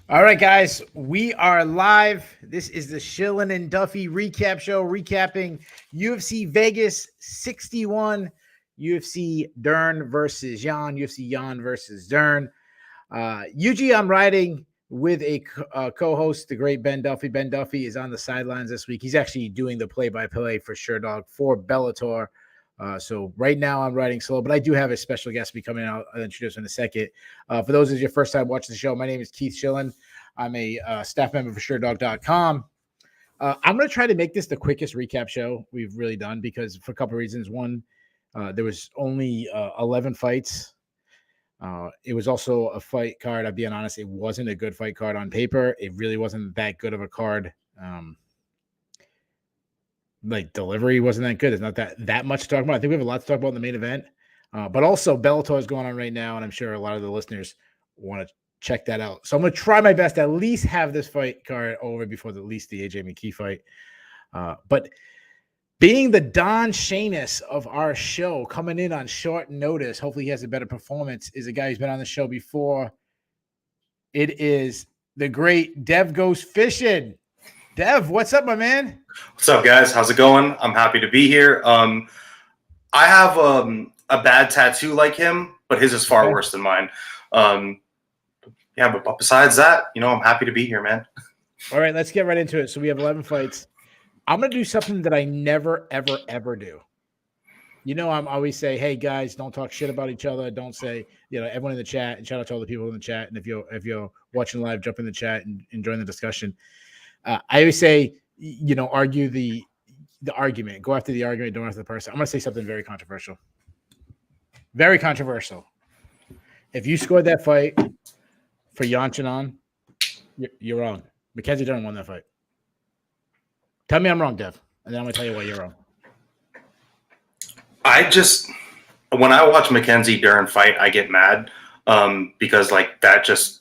All right, guys, we are live. This is the Shillan and Duffy recap show, recapping UFC Vegas 61, UFC Dern versus Yan, UFC Yan versus Dern. UG, I'm riding with a co-host, the great Ben Duffy. Ben Duffy is on the sidelines this week. He's actually doing the play-by-play for Sherdog for Bellator. So right now I'm riding slow, but I do have a special guest be coming out. I'll introduce him in a second. For those of you first time watching the show, my name is Keith Shillan. I'm a staff member for Sherdog.com. I'm going to try to make this the quickest recap show we've really done because for a couple of reasons. One, there was only 11 fights. It was also a fight card. I'm being honest, it wasn't a good fight card on paper. It really wasn't that good of a card. Like delivery wasn't that good. There's not that much to talk about. I think we have a lot to talk about in the main event. But also Bellator is going on right now, and I'm sure a lot of the listeners want to check that out. So I'm going to try my best to at least have this fight card over before at least the AJ McKee fight. But being the Don Shanus of our show, coming in on short notice, hopefully he has a better performance, is a guy who's been on the show before. It is the great Dev Goes Fishing. Dev, what's up, my man? What's up, guys? How's it going? I'm happy to be here. I have a bad tattoo like him, but his is far worse than mine. Yeah, but besides that, I'm happy to be here, man. All right, let's get right into it. So we have 11 fights. I'm going to do something that I never, ever, ever do. I'm always say, hey, guys, don't talk shit about each other. Don't say, everyone in the chat, and shout out to all the people in the chat. And if you're watching live, jump in the chat and join the discussion. I always say, argue the argument. Go after the argument, don't after the person. I'm going to say something very controversial. Very controversial. If you scored that fight for Xiaonan, you're wrong. Mackenzie Dern won that fight. Tell me I'm wrong, Dev, and then I'm going to tell you why you're wrong. When I watch Mackenzie Dern fight, I get mad because it's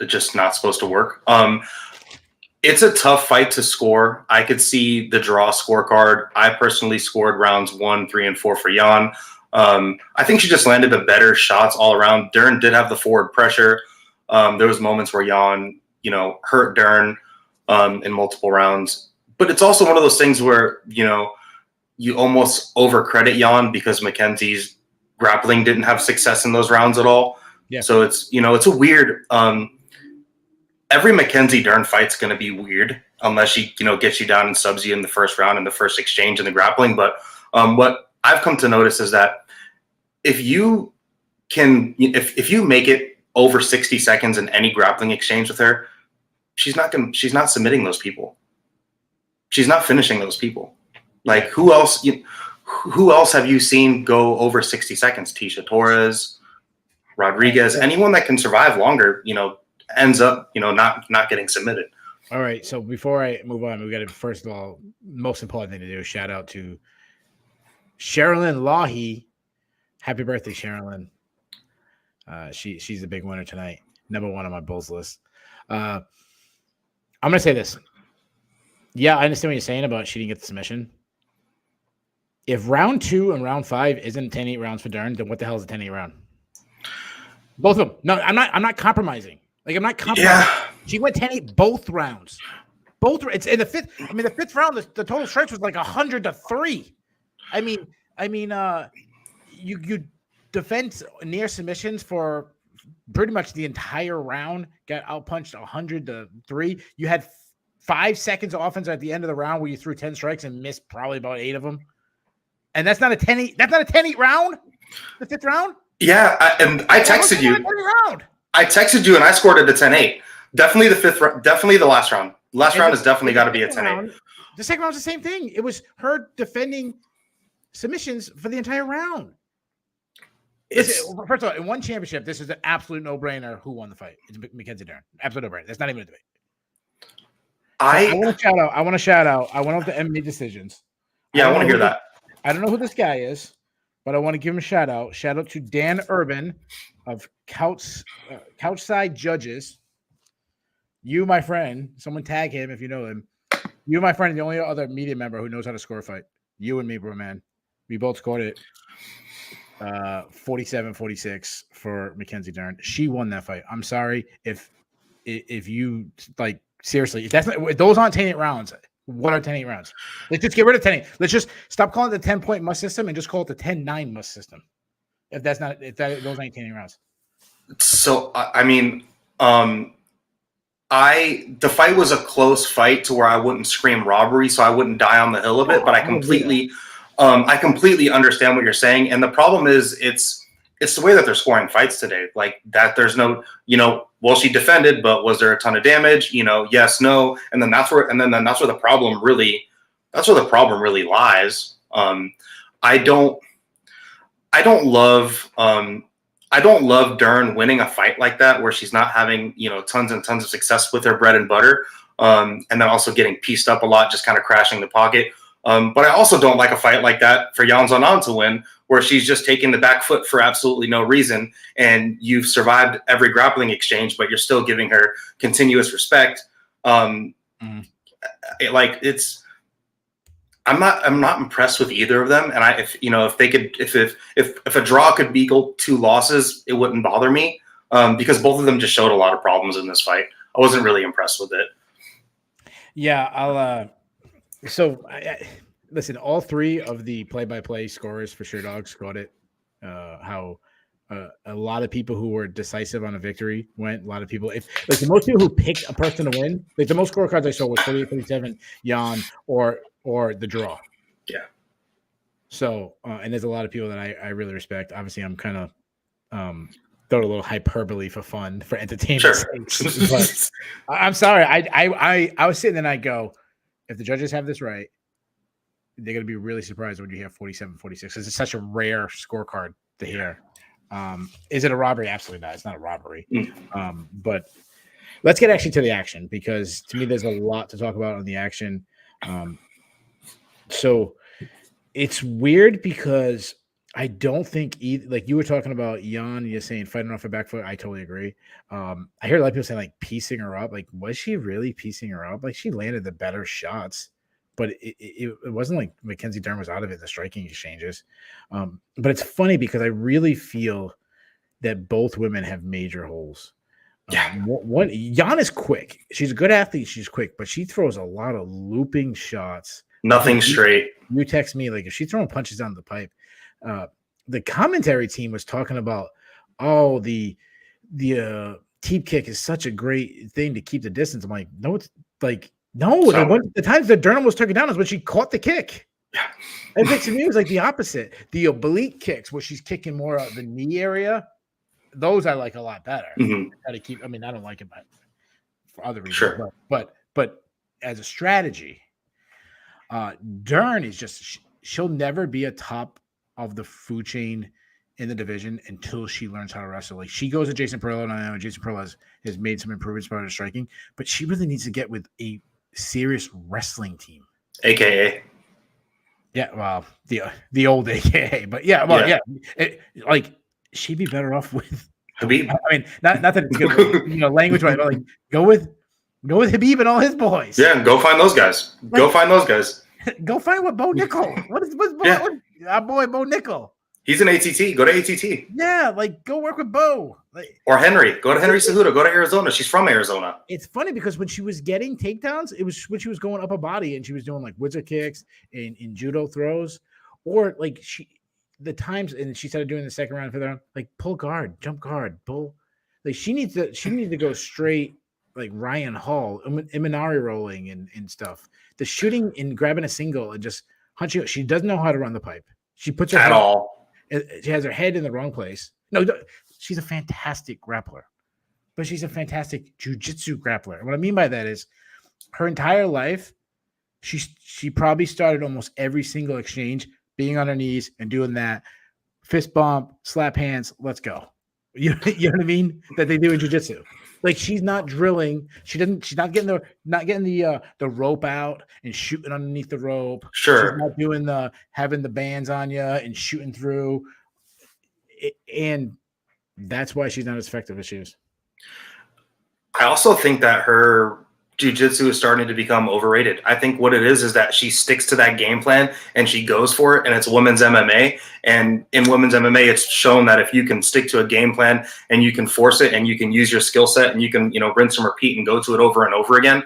just not supposed to work. It's a tough fight to score. I could see the draw scorecard. I personally scored rounds 1, 3, and 4 for Yan. I think she just landed the better shots all around. Dern did have the forward pressure. There was moments where Yan, hurt Dern in multiple rounds. But it's also one of those things where, you almost overcredit Yan because Mackenzie's grappling didn't have success in those rounds at all. Yeah. So it's a weird every Mackenzie Dern fight's going to be weird unless she, gets you down and subs you in the first round in the first exchange in the grappling. But what I've come to notice is that if you make it over 60 seconds in any grappling exchange with her, she's not submitting those people. She's not finishing those people. Like who else have you seen go over 60 seconds? Tisha Torres, Rodriguez, anyone that can survive longer, ends up, not getting submitted. All right. So before I move on, we got to, first of all, most important thing to do is shout out to Sherilyn Lahi. Happy birthday, Sherilyn. She's a big winner tonight. Number 1 on my Bulls list. I'm going to say this. Yeah, I understand what you're saying about she didn't get the submission. If round 2 and round 5 isn't 10-8 rounds for Dern, then what the hell is a 10-8 round? Both of them. No, I'm not compromising. I'm not compromising. Yeah. She went 10-8 both rounds. It's in the fifth. I mean, the fifth round, the total strikes was like 100-3. I mean, you defend near submissions for pretty much the entire round. Got outpunched 100-3. You had 5 seconds of offense at the end of the round where you threw 10 strikes and missed probably about 8 of them. And that's not a 10-8. That's not a 10-8 round. The fifth round. Yeah, I texted you. I texted you and I scored it a 10-8. Definitely the fifth. Definitely the last round. Last round has definitely got to be a 10-8. The second round was the same thing. It was her defending submissions for the entire round. First of all, in one championship, this is an absolute no-brainer. Who won the fight? It's Mackenzie Dern. Absolute no-brainer. That's not even a debate. I want to shout out. I went off the MMA decisions. Yeah, I want to hear that. I don't know who this guy is, but I want to give him a shout out. Shout out to Dan Urban of Couchside Judges. You, my friend, someone tag him if you know him. You, my friend, the only other media member who knows how to score a fight. You and me, bro, man. We both scored it 47-46 for Mackenzie Dern. She won that fight. I'm sorry if if you like seriously, if that's not, if those aren't 10-8 rounds, what are 10-8 rounds? Let's just get rid of 10-8. Let's just stop calling it the 10-point must system and just call it the 10-9 must system. If those ain't 10-8 rounds. So I mean, the fight was a close fight to where I wouldn't scream robbery, so I wouldn't die on the hill of it. But I completely understand what you're saying, and the problem is it's the way that they're scoring fights today. Like that, there's no, well, she defended, but was there a ton of damage? Yes, no, and then that's where the problem really lies. I don't love Dern winning a fight like that where she's not having, tons and tons of success with her bread and butter. And then also getting pieced up a lot, just kind of crashing the pocket. But I also don't like a fight like that for Xiaonan Yan to win, where she's just taking the back foot for absolutely no reason. And you've survived every grappling exchange, but you're still giving her continuous respect. I'm not impressed with either of them. And if a draw could equal 2 losses, it wouldn't bother me, because both of them just showed a lot of problems in this fight. I wasn't really impressed with it. Yeah, listen, all 3 of the play-by-play scorers for Sherdog got it. How a lot of people who were decisive on a victory went. A lot of people, the most people who picked a person to win, like the most scorecards I saw was 38-37 Yan or the draw. Yeah. So, and there's a lot of people that I really respect. Obviously, I'm kind of throw a little hyperbole for fun, for entertainment. Sure. But I'm sorry. I was sitting and I go, if the judges have this right, they're going to be really surprised when you hear 47-46 because it's such a rare scorecard to hear. Is it a robbery? Absolutely not. It's not a robbery. But let's get actually to the action, because to me, there's a lot to talk about on the action. So it's weird because I don't think either, like you were talking about Yan, you're saying fighting off her back foot. I totally agree. I hear a lot of people saying like piecing her up. Like, was she really piecing her up? Like, she landed the better shots, but it wasn't like Mackenzie Dern was out of it in the striking exchanges. But it's funny because I really feel that both women have major holes. One Yan is quick. She's a good athlete. She's quick, but she throws a lot of looping shots. Nothing straight. You text me, like, if she's throwing punches down the pipe. The commentary team was talking about, the teep kick is such a great thing to keep the distance. I'm like, no, it's like, no. The times that Dern almost took it down is when she caught the kick. Yeah. I think to me it was like the opposite. The oblique kicks, where she's kicking more of the knee area, those I like a lot better. How to keep. I mean, I don't like it, but for other reasons. Sure. But as a strategy, Dern is just, she'll never be a top of the food chain in the division until she learns how to wrestle. Like, she goes to Jason Perillo, and I know Jason Perillo has made some improvements about her striking, but she really needs to get with a serious wrestling team. AKA. Yeah, well, the old AKA, but yeah, well, yeah. She'd be better off with Habib. I mean, not that it's good, language, but like go with Habib and all his boys. Yeah, go find those guys. Go find those guys. Go find what Bo Nickel. What's our boy Bo Nickel? He's an ATT. Go to ATT. Yeah, go work with Bo. Or Henry. Go to Henry Cejudo. Go to Arizona. She's from Arizona. It's funny because when she was getting takedowns, it was when she was going upper body and she was doing like wizard kicks and judo throws, or like the times, and she started doing the second round for them, like pull guard, jump guard, pull. Like she needs to go straight, like Ryan Hall, Imanari rolling and stuff. The shooting and grabbing a single and just hunching. She doesn't know how to run the pipe. She puts her at all. She has her head in the wrong place. No, she's a fantastic grappler, but she's a fantastic jiu-jitsu grappler. And what I mean by that is her entire life, she probably started almost every single exchange being on her knees and doing that fist bump, slap hands, let's go. You know what I mean? That they do in jiu-jitsu. Like, she's not drilling. She's not getting the rope out and shooting underneath the rope. Sure. She's not doing having the bands on you and shooting through. And that's why she's not as effective as she is. I also think that her jiu-jitsu is starting to become overrated. I think what it is that she sticks to that game plan and she goes for it, and it's women's MMA. And in women's MMA, it's shown that if you can stick to a game plan and you can force it and you can use your skill set and you can, rinse and repeat and go to it over and over again,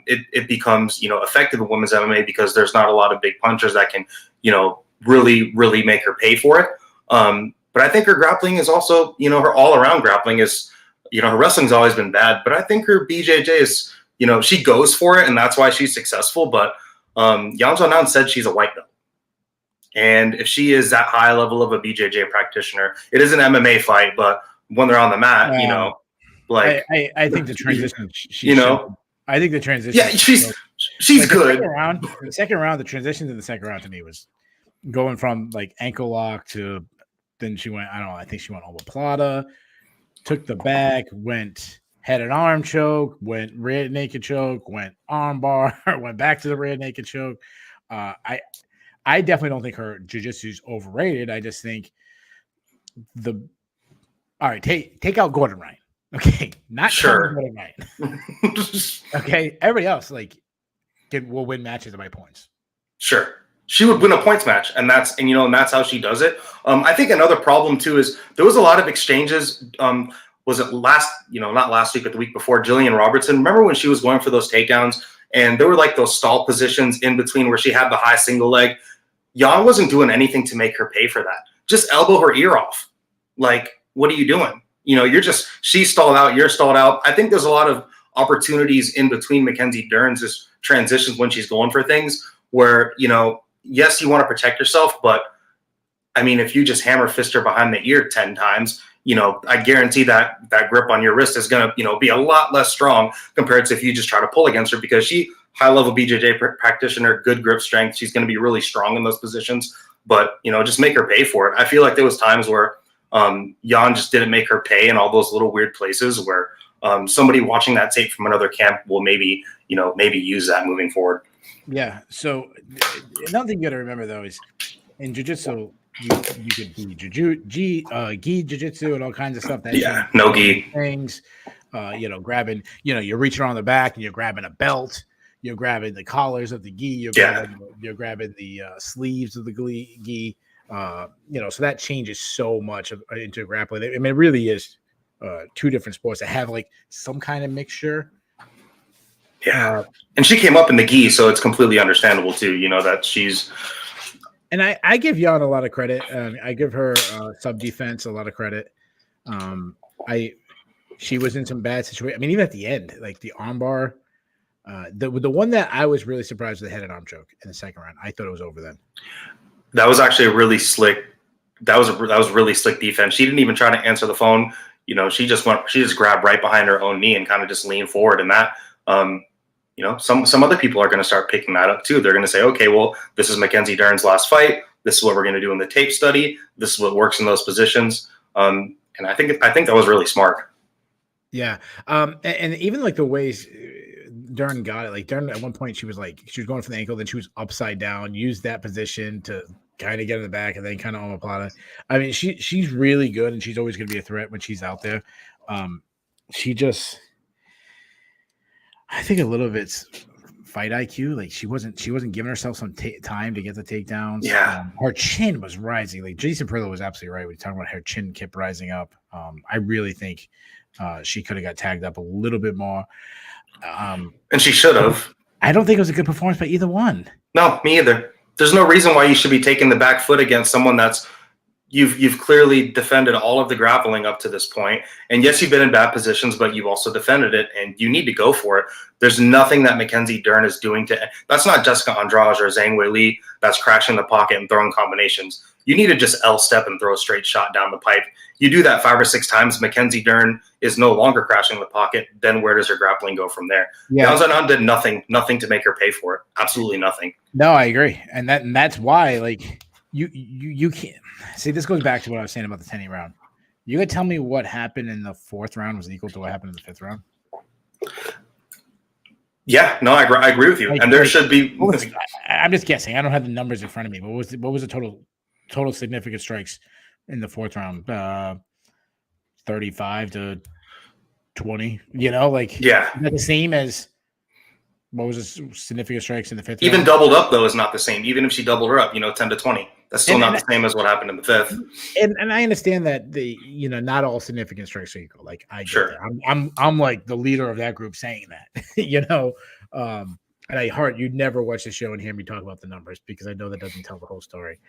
it becomes, effective in women's MMA because there's not a lot of big punchers that can, really, really make her pay for it. But I think her grappling is also, her all-around grappling is, her wrestling's always been bad, but I think her BJJ is, she goes for it, and that's why she's successful. But Xiaonan Yan said she's a white belt. And if she is that high level of a BJJ practitioner, it is an MMA fight, but when they're on the mat, I think the transition, I think the transition. Yeah, she's good. The second round, the transitions in the second round to me was going from like ankle lock to then she went, I think she went omoplata, took the back, went head and arm choke, went rear naked choke, went arm bar, went back to the rear naked choke. I definitely don't think her jiu-jitsu is overrated. I just think all right, take out Gordon Ryan. Okay, not sure. Gordon Ryan. Okay, everybody else will win matches by points. Sure. She would win a points match, and that's how she does it. I think another problem too is there was a lot of exchanges. Was it not last week, but the week before, Jillian Robertson? Remember when she was going for those takedowns, and there were like those stall positions in between where she had the high single leg. Yan wasn't doing anything to make her pay for that. Just elbow her ear off. Like, what are you doing? She's stalled out, you're stalled out. I think there's a lot of opportunities in between Mackenzie Dern's just transitions when she's going for things where, yes, you want to protect yourself, but I mean, if you just hammer fist her behind the ear 10 times, I guarantee that grip on your wrist is going to, be a lot less strong compared to if you just try to pull against her, because she high level BJJ practitioner, good grip strength. She's going to be really strong in those positions, but just make her pay for it. I feel like there was times where Yan just didn't make her pay in all those little weird places where somebody watching that tape from another camp will maybe use that moving forward. Yeah. So another thing you got to remember though is in jiu-jitsu, you could be gi jiu-jitsu and all kinds of stuff. No gi things. Grabbing. You're reaching on the back and you're grabbing a belt. You're grabbing the collars of the gi. You're grabbing the sleeves of the gi. So that changes so much into grappling. I mean, it really is two different sports that have like some kind of mixture. Yeah, and she came up in the gi, so it's completely understandable too. That she's. And I give Yan a lot of credit. I give her sub defense a lot of credit. She was in some bad situations. I mean, even at the end, like the armbar, the one that I was really surprised with the head and arm choke in the second round. I thought it was over then. That was actually a really slick. That was really slick defense. She didn't even try to answer the phone. She just grabbed right behind her own knee and kind of just leaned forward. And that, some other people are going to start picking that up too. They're going to say, okay, well, this is Mackenzie Dern's last fight. This is what we're going to do in the tape study. This is what works in those positions. And I think that was really smart. Yeah. And even like the ways Dern got it, like Dern at one point, she was going for the ankle, then she was upside down, used that position to kind of get in the back and then kind of omoplata. I mean, she's really good and she's always going to be a threat when she's out there. I think a little of it's fight IQ. Like she wasn't giving herself some time to get the takedowns. Yeah. Her chin was rising. Like Jason Perillo was absolutely right when he's talking about her chin kept rising up. I really think she could have got tagged up a little bit more. And she should have. I don't think it was a good performance by either one. No, me either. There's no reason why you should be taking the back foot against someone that's you've clearly defended all of the grappling up to this point. And yes, you've been in bad positions, but you've also defended it and you need to go for it. There's nothing that Mackenzie Dern is doing that's not Jessica Andrade or Zhang Weili that's crashing the pocket and throwing combinations. You need to just L-step and throw a straight shot down the pipe. You do that 5 or 6 times, Mackenzie Dern is no longer crashing the pocket. Then where does her grappling go from there? Yeah. Xiaonan did nothing to make her pay for it. Absolutely nothing. No, I agree. And that's why, like, you can't see, this goes back to what I was saying about the 10th round. You could tell me what happened in the 4th round was equal to what happened in the 5th round? Yeah, no, I agree with you. And there should be. I'm just guessing. I don't have the numbers in front of me. But what was the total significant strikes in the 4th round? 35 to 20. Yeah. Is that the same as what was his significant strikes in the fifth? Even round? doubled up though is not the same. Even if she doubled her up, 10-20, that's still not the same as what happened in the fifth. And I understand that not all significant strikes are equal. Like I get that. I'm like the leader of that group saying that, and you'd never watch the show and hear me talk about the numbers because I know that doesn't tell the whole story.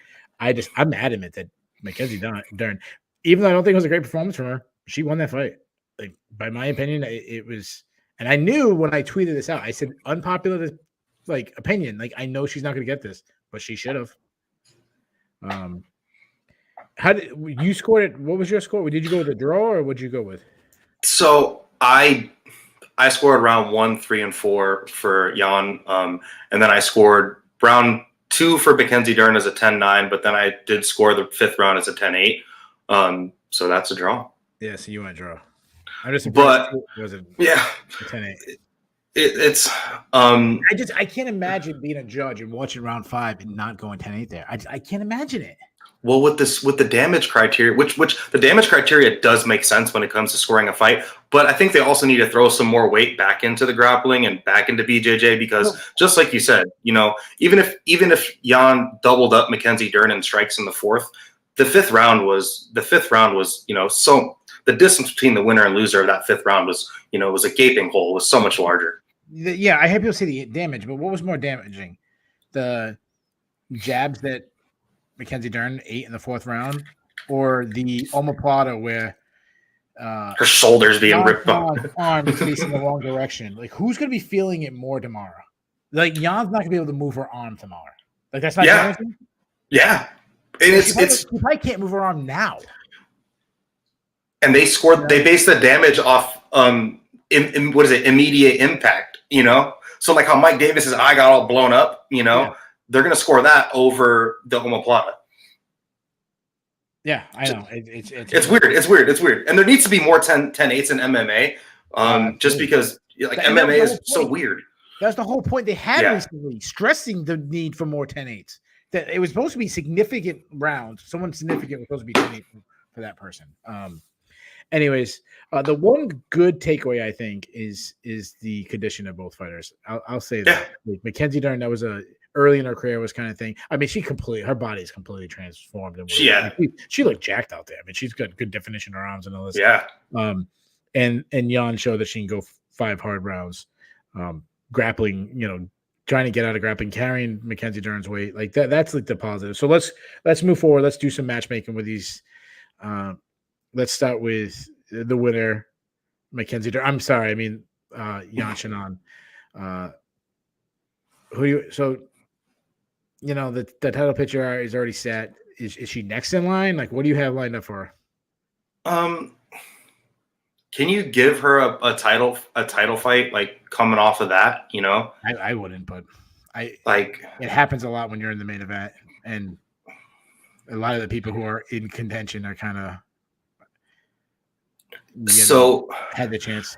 I'm adamant that Mackenzie Dern, even though I don't think it was a great performance from her, she won that fight. Like by my opinion, it was, and I knew when I tweeted this out, I said unpopular opinion. Like I know she's not going to get this, but she should have. How did you score it? What was your score? Did you go with a draw or what'd you go with? So I scored round 1, 3, and 4 for Yan. And then I scored round 2 for Mackenzie Dern as a 10-9, but then I did score the 5th round as a 10-8. So that's a draw. Yeah, so you went draw. I'm just but was it a 10-8? It's I can't imagine being a judge and watching round 5 and not going 10-8 there. I can't imagine it. Well, with the damage criteria, which the damage criteria does make sense when it comes to scoring a fight, but I think they also need to throw some more weight back into the grappling and back into BJJ because just like you said, even if Yan doubled up Mackenzie Dern in strikes in the 4th, the fifth round was so the distance between the winner and loser of that 5th round was was a gaping hole, was so much larger. Yeah, I hear people say the damage, but what was more damaging? The jabs that Mackenzie Dern ate in the 4th round, or the omoplata where her shoulders being ripped off, arms facing the wrong direction. Like, who's going to be feeling it more tomorrow? Like, Jan's not going to be able to move her arm tomorrow. Like, that's not damaging? Yeah. And she probably can't move her arm now. And they based the damage off immediate impact, So like how Mike Davis's eye got all blown up, they're going to score that over the omoplata. Yeah, I know. It's weird. It's weird. And there needs to be more 10-8s in MMA, just because MMA is so weird. That's the whole point they had recently, stressing the need for more 10-8s. That it was supposed to be significant rounds. Someone significant was supposed to be 10-8 for that person. Anyways, the one good takeaway I think is the condition of both fighters. I'll say that. Like, Mackenzie Dern, that was early in her career was kind of thing. I mean, her body is completely transformed. And she looked jacked out there. I mean, she's got good definition in her arms and all this. Yeah. And Yan showed that she can go 5 hard rounds, grappling. Trying to get out of grappling, carrying Mackenzie Dern's weight like that. That's like the positive. So let's move forward. Let's do some matchmaking with these. Let's start with the winner, Mackenzie Dern. I'm sorry, I mean Xiaonan. The title picture is already set. Is she next in line? Like, what do you have lined up for her? Can you give her a title fight like coming off of that? I wouldn't, but it happens a lot when you're in the main event, and a lot of the people who are in contention are kind of had the chance.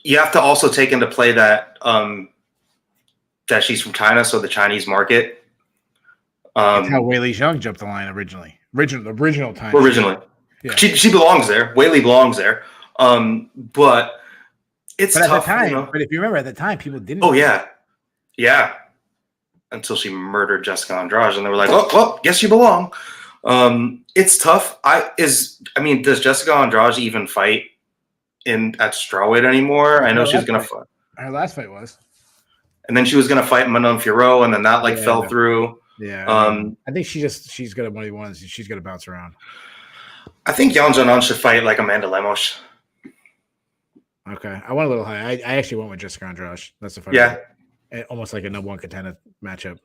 You have to also take into play that that she's from China, so the Chinese market. That's how Weili Zhang jumped the line originally. Original time. Originally. Yeah. She belongs there. Weili belongs there. But it's tough. At the time, but if you remember at the time, people didn't. Oh, yeah. Yeah. Until she murdered Jessica Andrade, and they were like, "Oh, well, guess you belong." It's tough. Does Jessica Andrade even fight at strawweight anymore? I know she was going to fight. Her last fight was. And then she was going to fight Manon Fiorot, and then that fell through. Yeah. I think she's got one of the ones. She's got to bounce around. I think Xiaonan should fight like Amanda Lemos. Okay, I went a little high. I actually went with Jessica Andrade. That's the fight. Yeah, almost like a number 1 contender matchup.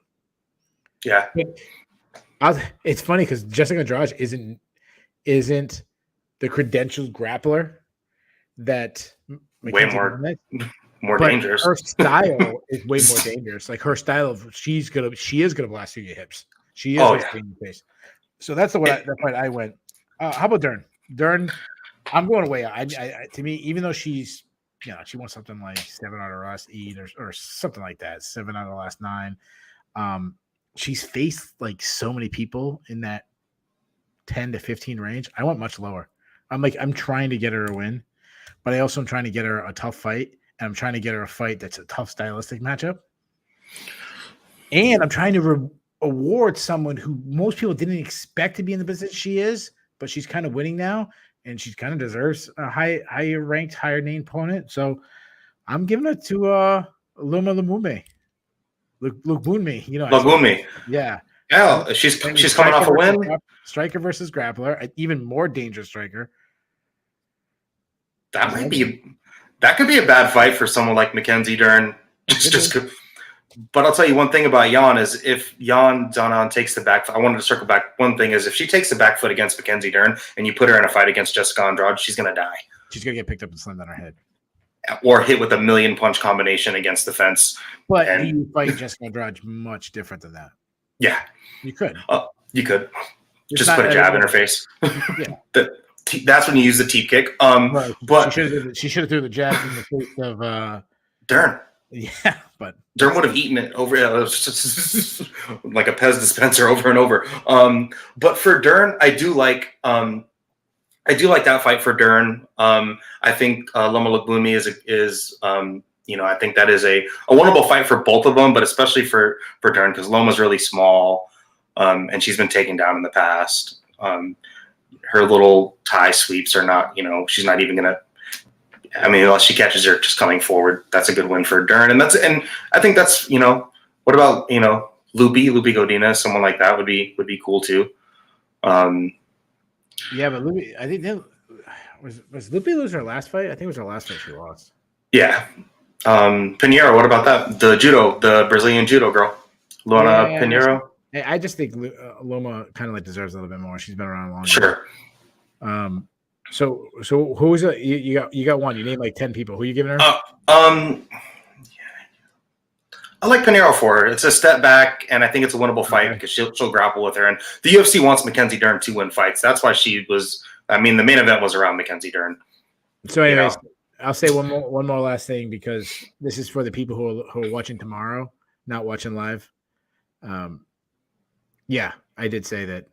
Yeah, it's funny because Jessica Andrade isn't the credentialed grappler that way more dangerous. Her style is way more dangerous. Like her style of she is gonna blast through your hips. She is in your face. So that's the fight I went. How about Dern? Dern, I'm going away. To me, even though she's, she won something like 7 out of the last 8 or something like that, 7 out of the last 9. She's faced like so many people in that 10 to 15 range. I went much lower. I'm trying to get her a win, but I also am trying to get her a tough fight and I'm trying to get her a fight that's a tough stylistic matchup. And I'm trying to award someone who most people didn't expect to be in the position she is, but she's kind of winning now, and she kind of deserves a higher ranked, higher named opponent. So I'm giving it to Luma Lumumbe. Lugbounmi, Lugbounmi. Yeah. Yeah, she's coming off a win. Striker versus grappler, an even more dangerous striker. That could be a bad fight for someone like Mackenzie Dern. But I'll tell you one thing about Yan is if Yan Xiaonan takes the back, I wanted to circle back. One thing is if she takes the back foot against Mackenzie Dern and you put her in a fight against Jessica Andrade, she's going to die. She's going to get picked up and slammed on her head. Or hit with a million punch combination against the fence. But you fight Jessica Andrade much different than that. Yeah. You could. You could. Just put a jab in her face. Yeah. That's when you use the teep kick. Right. But she should have threw the jab in the face of Dern. Yeah, but Dern would have eaten it over like a Pez dispenser over and over. But for Dern, I do like that fight for Dern. I think Loma Lugbounmi is I think that is a winnable fight for both of them, but especially for Dern because Loma's really small, and she's been taken down in the past. Her little tie sweeps are not, she's not even gonna. I mean, unless she catches her just coming forward, that's a good win for Dern, and I think that's what about Lupi Godinez, someone like that would be cool too. Yeah, but Lupi, I think was Lupi lose her last fight? I think it was her last fight she lost. Yeah. Pinheiro, what about that? The Brazilian judo girl, Luana Pinheiro. I just think Loma kind of deserves a little bit more. She's been around longer. Sure. So who's you got one? You named 10 people. Who are you giving her? I like Pinheiro for her. It's a step back, and I think it's a winnable fight because she'll grapple with her. And the UFC wants Mackenzie Dern to win fights. That's why she was. I mean, the main event was around Mackenzie Dern. So, anyways, I'll say one more last thing because this is for the people who are watching tomorrow, not watching live. Yeah, I did say that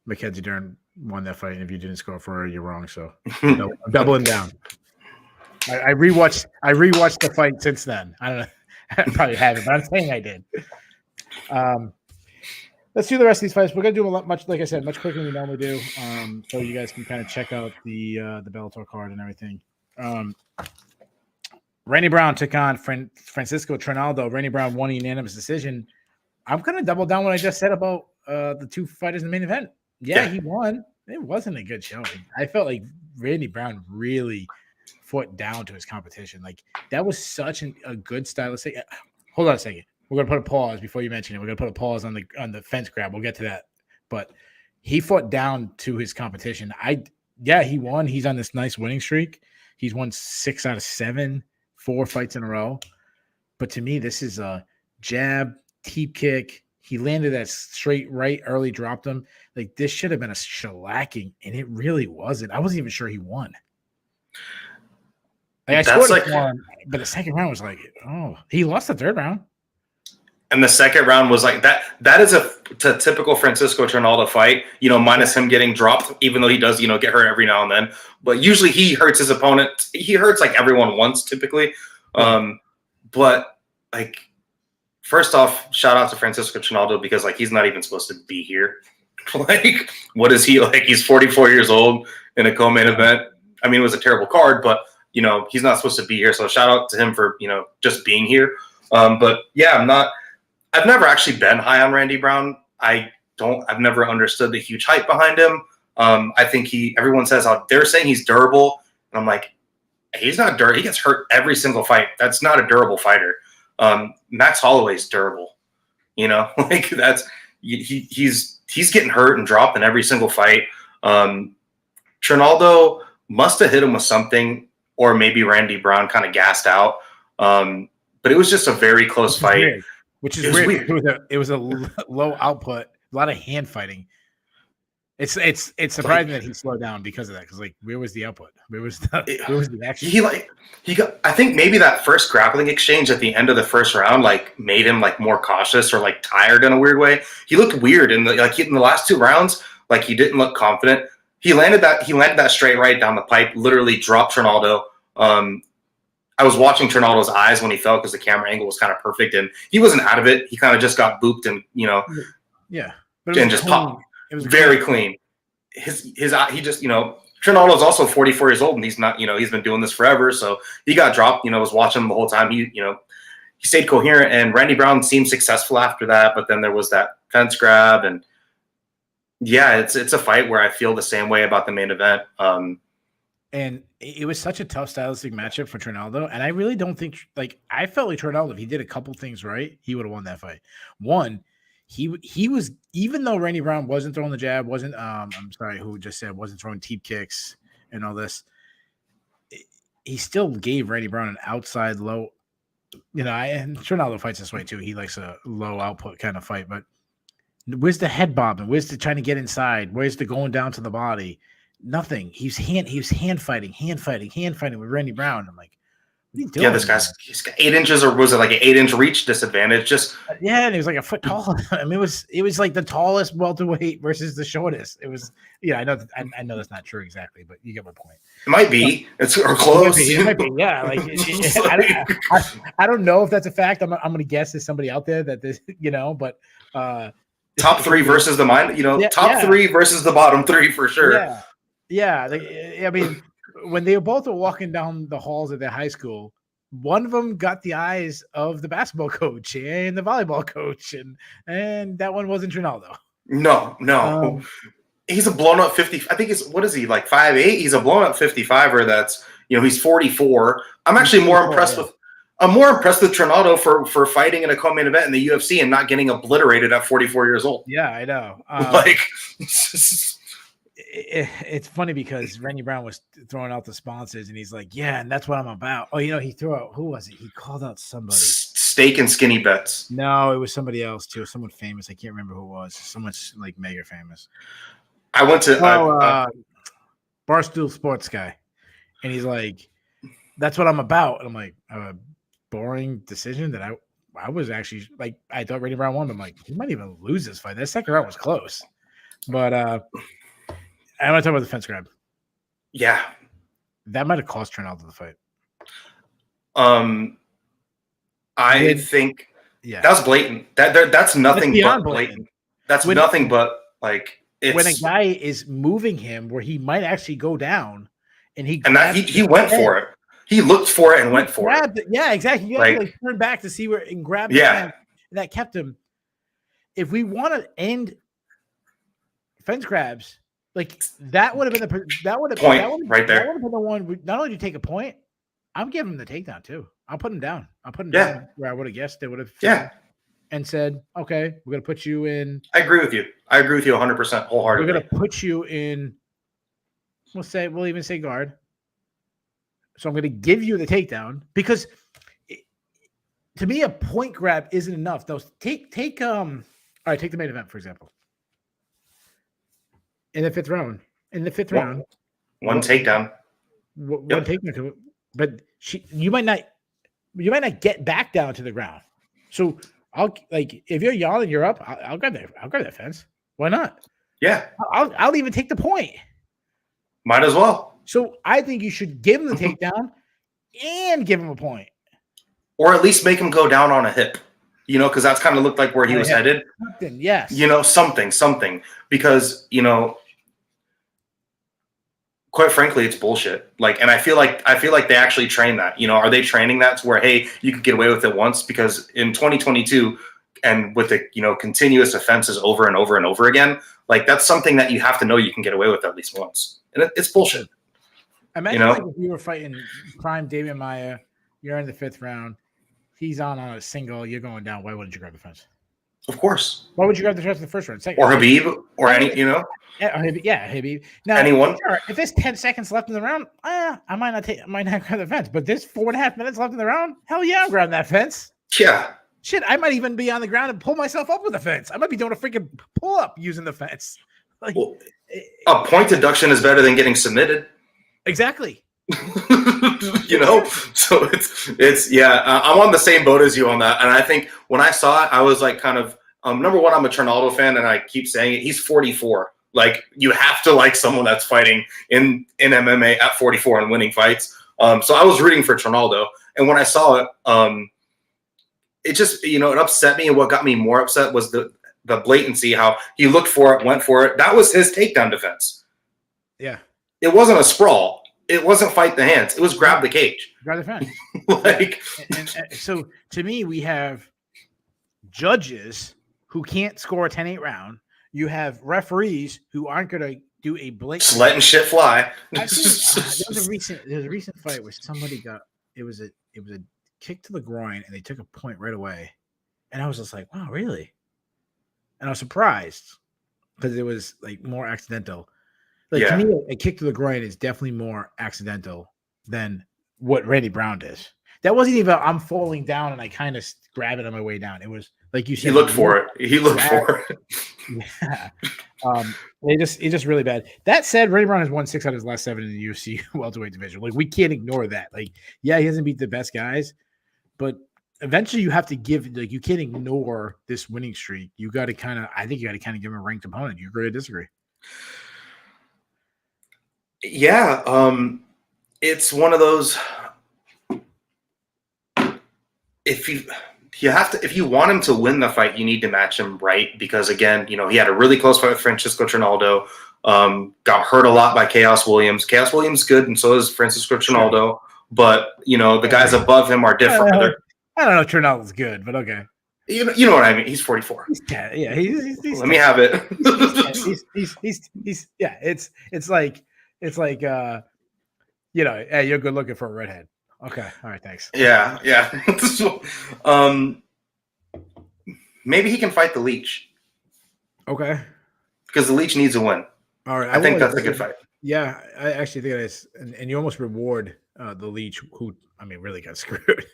Mackenzie Dern won that fight, and if you didn't score for her, you're wrong. So I'm doubling down. I rewatched the fight since then. I don't know. I probably haven't, but I'm saying I did. Let's do the rest of these fights. We're gonna do much quicker than we normally do. So you guys can kind of check out the Bellator card and everything. Randy Brown took on Francisco Trinaldo. Randy Brown won a unanimous decision. I'm gonna double down what I just said about the two fighters in the main event. Yeah, he won. It wasn't a good showing. I felt like Randy Brown really fought down to his competition. That was such a good stylistic. Hold on a second. We're gonna put a pause before you mention it. We're gonna put a pause on the fence grab. We'll get to that. But he fought down to his competition. He won. He's on this nice winning streak. He's won 6 out of 7, 4 fights in a row. But to me, this is a jab, teep kick. He landed that straight right early, dropped him. This should have been a shellacking, and it really wasn't. I wasn't even sure he won. I scored one, but the second round was he lost the third round. And the second round was that. That is a typical Francisco Trinaldo fight, minus him getting dropped, even though he does, get hurt every now and then. But usually he hurts his opponent. He hurts everyone once typically. But first off, shout out to Francisco Trinaldo because he's not even supposed to be here. What is he like? He's 44 years old in a co-main event. I mean, it was a terrible card, but he's not supposed to be here. So shout out to him for just being here. But yeah, I've never actually been high on Randy Brown. I've never understood the huge hype behind him. I think everyone says they're saying he's durable. And I'm like, he's not durable. He gets hurt every single fight. That's not a durable fighter. Max Holloway's durable. He's getting hurt and dropped in every single fight. Trinaldo must have hit him with something, or maybe Randy Brown kind of gassed out. But it was just a very close fight. Weird. Which is weird. It was a low output, a lot of hand fighting. It's surprising that he slowed down because of that. Because where was the output? Where was the action? He got. I think maybe that first grappling exchange at the end of the first round made him more cautious or tired in a weird way. He looked weird in the last 2 rounds. He didn't look confident. He landed that straight right down the pipe. Literally dropped Trinaldo. I was watching Trinaldo's eyes when he fell because the camera angle was kind of perfect, and he wasn't out of it. He kind of just got booped, and yeah, and just popped. It was very clean. His eye, he just Trinaldo's also 44 years old, and he's not he's been doing this forever, so he got dropped. Was watching him the whole time. He stayed coherent, and Randy Brown seemed successful after that, but then there was that fence grab, and yeah, it's a fight where I feel the same way about the main event. And it was such a tough stylistic matchup for Trinaldo. And I really don't think I felt like Trinaldo, if he did a couple things right, he would have won that fight. One, he was, even though Randy Brown wasn't throwing the jab, wasn't wasn't throwing teep kicks and all this, he still gave Randy Brown an outside low, and Trinaldo fights this way too. He likes a low output kind of fight, but where's the head bobbing? Where's the trying to get inside? Where's the going down to the body? Nothing. He was hand fighting with Randy Brown. I'm like, what are you doing? Yeah, he's got 8 inches, or was it like an 8-inch reach disadvantage? And he was like a foot tall. I mean, it was like the tallest welterweight versus the shortest. It was, I know that's not true exactly, but you get my point. It might be. It's or close. It might be. Yeah, I don't know if that's a fact. I'm gonna guess there's somebody out there that this, but top 3 versus the mind. Top 3 versus the bottom 3 for sure. Yeah, I mean, when they both were walking down the halls of their high school, one of them got the eyes of the basketball coach and the volleyball coach, and that one wasn't Trinaldo. No. He's a blown up 50. I think what is he, like 5'8"? He's a blown up 55er. That's he's 44. I'm actually more impressed with. I'm more impressed with Trinaldo for fighting in a co-main event in the UFC and not getting obliterated at 44 years old. Yeah, I know. It's funny because Randy Brown was throwing out the sponsors, and he's like, "Yeah, and that's what I'm about." Oh, he threw out, who was it? He called out somebody. Steak and skinny bets. No, it was somebody else too. Someone famous. I can't remember who it was. Someone like mega famous. I went to Barstool Sports guy, and he's like, "That's what I'm about." And I'm like, a boring decision that I was actually like, I thought Randy Brown won. I'm like, he might even lose this fight. That second round was close, but I want to talk about the fence grab. Yeah. That might have cost Trinaldo the fight. I think that's blatant. That's nothing but blatant. That's nothing but like it's when a guy is moving him where he might actually go down, and he went for it. He looked for it and went for it. Yeah, exactly. You have to turn back to see where and grab the hand, and that kept him. If we want to end fence grabs, like that would have been right there. That would have been the one. Not only did you take a point, I'm giving him the takedown too. I'll put him down. Down where I would have guessed they would have. And said, okay, we're gonna put you in. I agree with you 100% wholeheartedly. We're gonna put you in. We'll even say guard. So I'm gonna give you the takedown because to me a point grab isn't enough. Those take all right. Take the main event for example. In the fifth round, one takedown, one takedown to it, but you might not get back down to the ground. So I'll if you're yawning, you're up. I'll grab that fence. Why not? Yeah, I'll even take the point. Might as well. So I think you should give him the takedown and give him a point, or at least make him go down on a hip. Because that's kind of looked like where he was headed. Something, yes. Something. Because, quite frankly, it's bullshit. And I feel like they actually train that. Are they training that to where, hey, you could get away with it once? Because in 2022, and with the continuous offenses over and over and over again, that's something that you have to know you can get away with at least once. And it's bullshit. Imagine if you were fighting prime Damian Maia, you're in the fifth round. He's on a single. You're going down. Why wouldn't you grab the fence? Of course. Why would you grab the fence in the first round? Second or Habib or any, Yeah, Habib. Now, anyone. Sure, if there's 10 seconds left in the round, I might not grab the fence. But there's 4.5 minutes left in the round. Hell yeah, I'm grabbing that fence. Yeah. Shit, I might even be on the ground and pull myself up with the fence. I might be doing a freaking pull up using the fence. A point deduction is better than getting submitted. Exactly. So it's I'm on the same boat as you on that. And I think when I saw it, I was like kind of number one, I'm a Trinaldo fan, and I keep saying it. He's 44. You have to like someone that's fighting in MMA at 44 and winning fights. So I was rooting for Trinaldo, and when I saw it, it just it upset me. And what got me more upset was the blatancy, how he looked for it, went for it. That was his takedown defense. Yeah, it wasn't a sprawl. It wasn't fight the hands. It was grab the cage. Grab the fence. Like, and so to me, we have judges who can't score a 10-8 round. You have referees who aren't going to do a blatant. Just letting shit fly. There was a recent fight where somebody got it was a kick to the groin and they took a point right away, and I was just like, wow, really? And I was surprised because it was like more accidental. Like to me, a kick to the groin is definitely more accidental than what Randy Brown does. That wasn't even I'm falling down and I kind of grab it on my way down. It was like you said. He looked for it. Yeah. It's just really bad. That said, Randy Brown has won 6 out of his last 7 in the UFC welterweight division. Like we can't ignore that. Like, yeah, he hasn't beat the best guys, but eventually you have to give. Like you can't ignore this winning streak. You got to I think you got to kind of give him a ranked opponent. You agree or disagree? Yeah, it's one of those. If you want him to win the fight, you need to match him right because again, he had a really close fight with Francisco Trinaldo. Got hurt a lot by Chaos Williams. Chaos Williams is good, and so is Francisco Trinaldo. But the guys above him are different. I don't know if Trinaldo's good, but okay. You know what I mean? He's 44. He's Let me have it. It's like hey, you're good looking for a redhead. Okay, all right, thanks. Yeah. So, maybe he can fight the Leech. Okay. Because the Leech needs a win. All right, I think that's a good fight. Yeah, I actually think it is, and you almost reward the Leech, who really got screwed.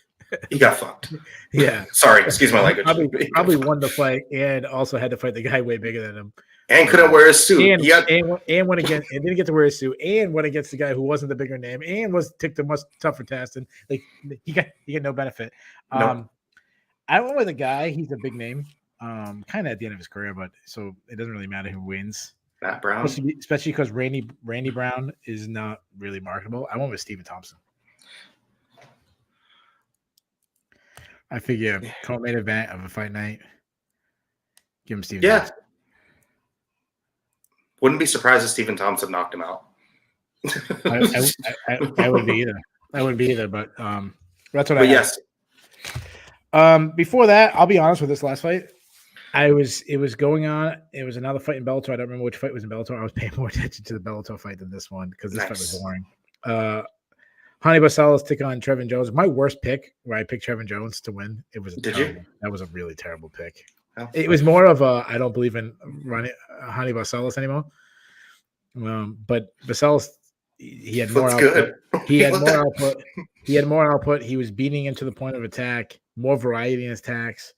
He got fucked. Yeah. Sorry, excuse my language. Probably won the fight and also had to fight the guy way bigger than him. And couldn't wear his suit. And went against and didn't get to wear his suit and went against the guy who wasn't the bigger name and took the much tougher test and like he got no benefit. Nope. I went with a guy, he's a big name, kind of at the end of his career, but so it doesn't really matter who wins. Matt Brown. Especially because Randy Brown is not really marketable. I went with Stephen Thompson. I figure co-main event of a fight night. Give him Stephen Thompson. Wouldn't be surprised if Stephen Thompson knocked him out. I wouldn't be either. I wouldn't be either, but that's what I yes. Before that, I'll be honest with this last fight. It was going on. It was another fight in Bellator. I don't remember which fight was in Bellator. I was paying more attention to the Bellator fight than this one because this fight was boring. Honey Barcelos took on Trevin Jones. My worst pick, where I picked Trevin Jones to win. It was that was a really terrible pick. Oh. It was more of a I don't believe in Honey Barcelos anymore. But Barcelos, he had more output. He had more output. He had more output. He was beating him to the point of attack. More variety in his attacks.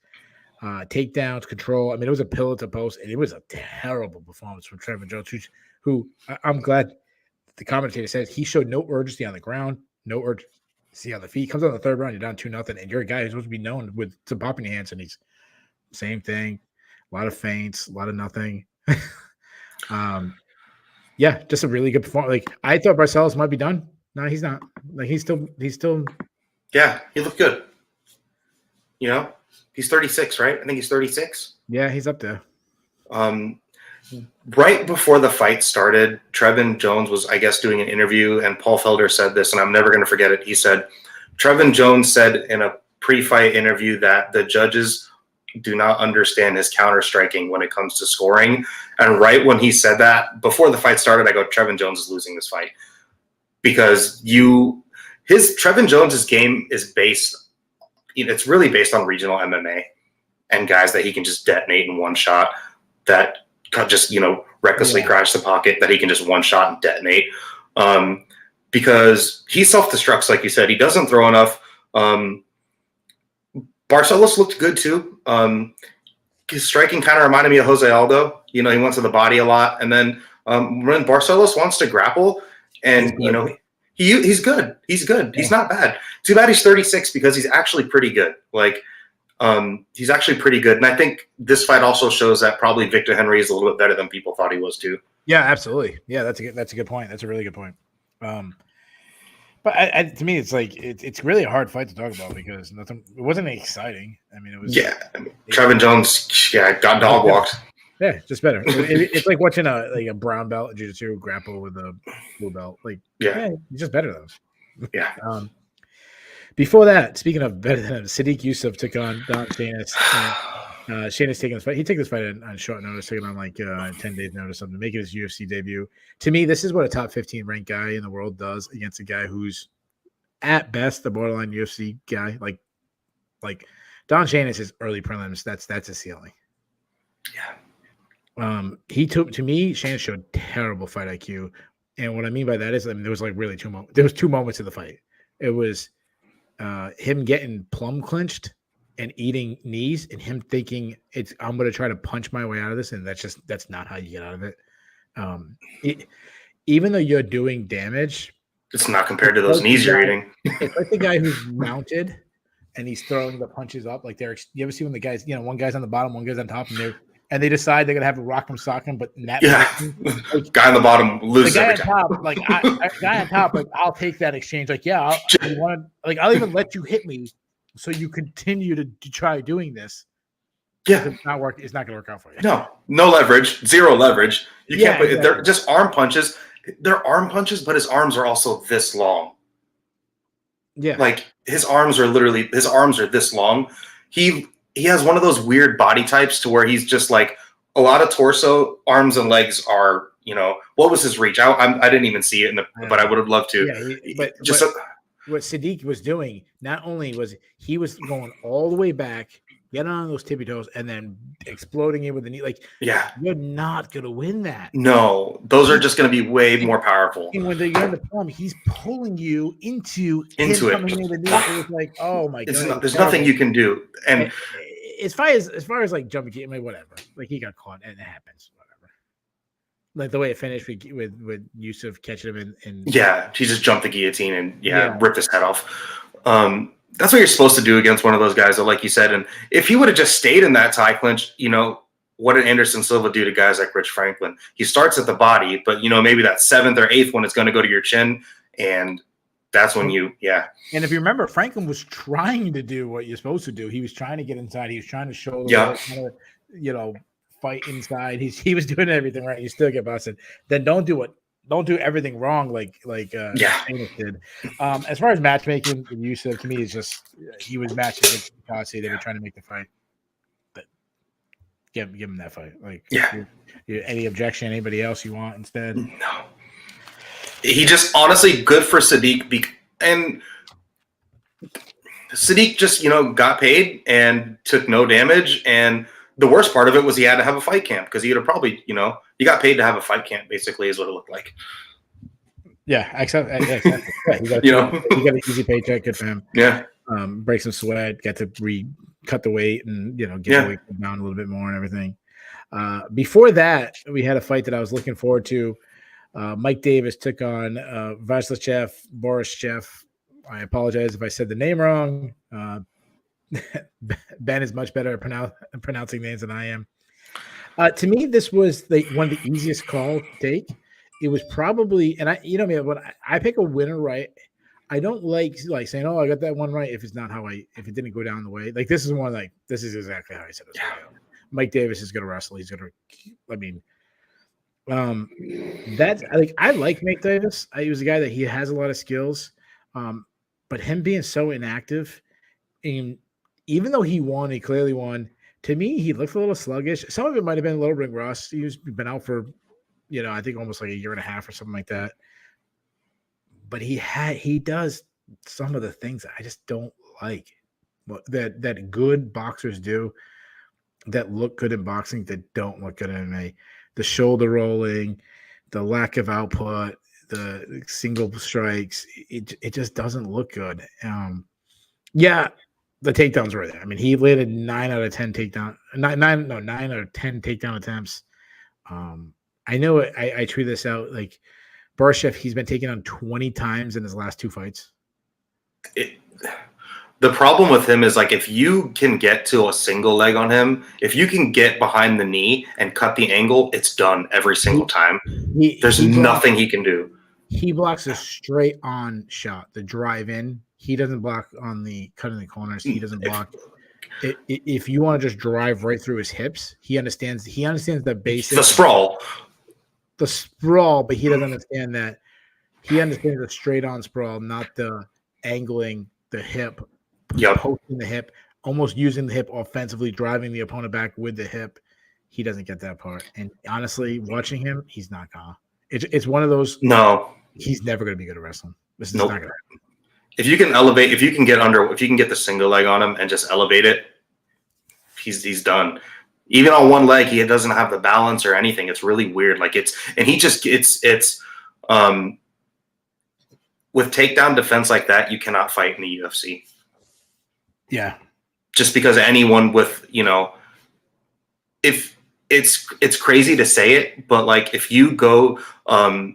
Takedowns, control. I mean, it was a pillar to post, and it was a terrible performance from Trevin Jones, who I'm glad the commentator says he showed no urgency on the ground, no urgency on the feet. Comes on the third round, you're down 2-0, and you're a guy who's supposed to be known with some pop in your hands, and he's same thing. A lot of feints, a lot of nothing. Just a really good performance. Like I thought Barcelos might be done. No, he's not. Like he's still. Yeah, he looked good. He's 36, right? I think he's 36. Yeah, he's up there. Right before the fight started, Trevin Jones was, I guess, doing an interview, and Paul Felder said this, and I'm never going to forget it. He said, Trevin Jones said in a pre-fight interview that the judges do not understand his counter-striking when it comes to scoring. And right when he said that, before the fight started, I go, Trevin Jones is losing this fight. Because Trevin Jones's game is based, it's really based on regional MMA and guys that he can just detonate in one shot, that just, recklessly crash the pocket, that he can just one shot and detonate. Because he self-destructs, like you said. He doesn't throw enough. Barcelos looked good too. His striking kind of reminded me of Jose Aldo. He went to the body a lot. And then when Barcelos wants to grapple, and he's good. He's good. Yeah. He's not bad. Too bad he's 36 because he's actually pretty good. He's actually pretty good. And I think this fight also shows that probably Victor Henry is a little bit better than people thought he was too. Yeah, absolutely. Yeah, that's a good point. That's a really good point. But to me, it's like it's really a hard fight to talk about because it wasn't exciting. I mean, it was Trevin Jones, got dog walked. Yeah, just better. It's like watching a brown belt in jiu-jitsu grapple with a blue belt. Like, it's just better though. Yeah. Before that, speaking of better than him, Sadiq Yusuf took on Don Shanis. Shanis taking this fight. He took this fight on short notice, taking on like 10 days notice, something, making his UFC debut. To me, this is what a top 15 ranked guy in the world does against a guy who's at best the borderline UFC guy. Like Don Shanis is early prelims. That's his ceiling. Yeah. He took, to me, Shanis showed terrible fight IQ. And what I mean by that is, I mean, there was like really there was 2 moments of the fight. It was him getting plumb clinched and eating knees, and him thinking I'm going to try to punch my way out of this, and that's not how you get out of it. Even though you're doing damage, it's not compared to those knees you're eating. It's like the guy who's mounted and he's throwing the punches up. Like you ever see when the guys, one guy's on the bottom, one guy's on top, and they decide they're gonna have a rock 'em sock 'em, but in that like, guy on the bottom loses the guy every on time. top, like guy on top, like I'll take that exchange. Like I'll even let you hit me, so you continue to try doing this. Yeah, it's not work. It's not gonna work out for you. No leverage, zero leverage. You can't. Exactly. They're just arm punches. They're arm punches, but his arms are also this long. Yeah, like his arms are this long. He has one of those weird body types to where he's just like a lot of torso, arms and legs are, what was his reach? I didn't even see it but I would have loved to. Yeah, what Sadiq was doing, not only was he was going all the way back, getting on those tippy toes, and then exploding it with the knee. Like, you're not gonna win that. No, those are just gonna be way more powerful. And when you're in the palm, he's pulling you into it. It was like, oh my god, there's nothing you can do. And as far as like jumping, I mean, whatever. Like he got caught, and it happens. Whatever. Like the way it finished with Yusuf catching him and he just jumped the guillotine and ripped his head off. That's what you're supposed to do against one of those guys, like you said. And if he would have just stayed in that tie clinch, what did Anderson Silva do to guys like Rich Franklin? He starts at the body, but maybe that 7th or 8th one is going to go to your chin, and that's when And if you remember, Franklin was trying to do what you're supposed to do. He was trying to get inside. He was trying to show fight inside. He was doing everything right. You still get busted. Then don't do everything wrong like Shayna did. As far as matchmaking, Yusuf to me is just he was matching with Costa. They were trying to make the fight, but give him that fight. Like, any objection? Anybody else you want instead? No. He just honestly good for Sadiq, and Sadiq just got paid and took no damage. And the worst part of it was he had to have a fight camp because he would have probably you got paid to have a fight camp, basically, is what it looked like. Yeah, exactly. He got an easy paycheck. Good for him. Yeah. Break some sweat, get to cut the weight and, get the weight down a little bit more and everything. Before that, we had a fight that I was looking forward to. Mike Davis took on Borshchev. I apologize if I said the name wrong. Ben is much better at pronouncing names than I am. To me, this was one of the easiest calls to take. It was probably, and when I pick a winner, right? I don't like saying, "Oh, I got that one right." If it's not if it didn't go down the way, like this is one, like this is exactly how I said it. Mike Davis is going to wrestle. He's going to. That's I like Mike Davis. He was a guy that he has a lot of skills, but him being so inactive, and even though he clearly won. To me, he looked a little sluggish. Some of it might have been a little ring rust. He's been out for, I think almost like a year and a half or something like that. But he does some of the things that I just don't like. That good boxers do, that look good in boxing, that don't look good in MMA. The shoulder rolling, the lack of output, the single strikes. It just doesn't look good. The takedowns were there. I mean, he landed 9 out of 10 takedown. 9 out of 10 takedown attempts. I know I tweeted this out. Like Borshchev, he's been taken on 20 times in his last 2 fights. The problem with him is if you can get to a single leg on him, if you can get behind the knee and cut the angle, it's done every single time. There's nothing he can do. He blocks a straight on shot, the drive in. He doesn't block on the cutting the corners. He doesn't block. If you want to just drive right through his hips, he understands the basic, the sprawl, but he doesn't understand that. He understands the straight on sprawl, not the angling the hip, posting the hip, almost using the hip offensively, driving the opponent back with the hip. He doesn't get that part. And honestly, watching him, he's not gonna. It's one of those. No, he's never going to be good at wrestling. This is nope. not going to happen. If you can elevate, if you can get the single leg on him and just elevate it, he's done. Even on one leg, he doesn't have the balance or anything. It's really weird. Like it's with takedown defense like that, you cannot fight in the UFC. Yeah. Just because anyone with, if it's crazy to say it, but like if you go a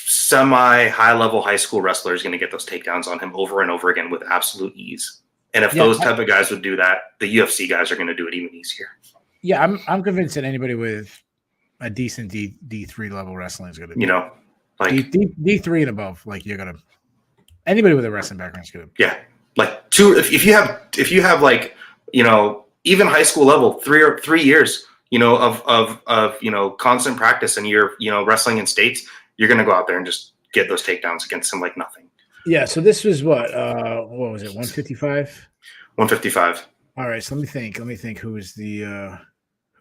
semi high level high school wrestler is going to get those takedowns on him over and over again with absolute ease. And if those type of guys would do that, the UFC guys are going to do it even easier. Yeah, I'm convinced that anybody with a decent D3 level wrestling is going to, like D3 and above, like you're going to, anybody with a wrestling background is going to. Yeah. Like if you have like, even high school level, 3 years, of constant practice and you're, wrestling in states, you're going to go out there and just get those takedowns against him like nothing. Yeah. So this was what was it? 155? 155. All right. So let me think who's a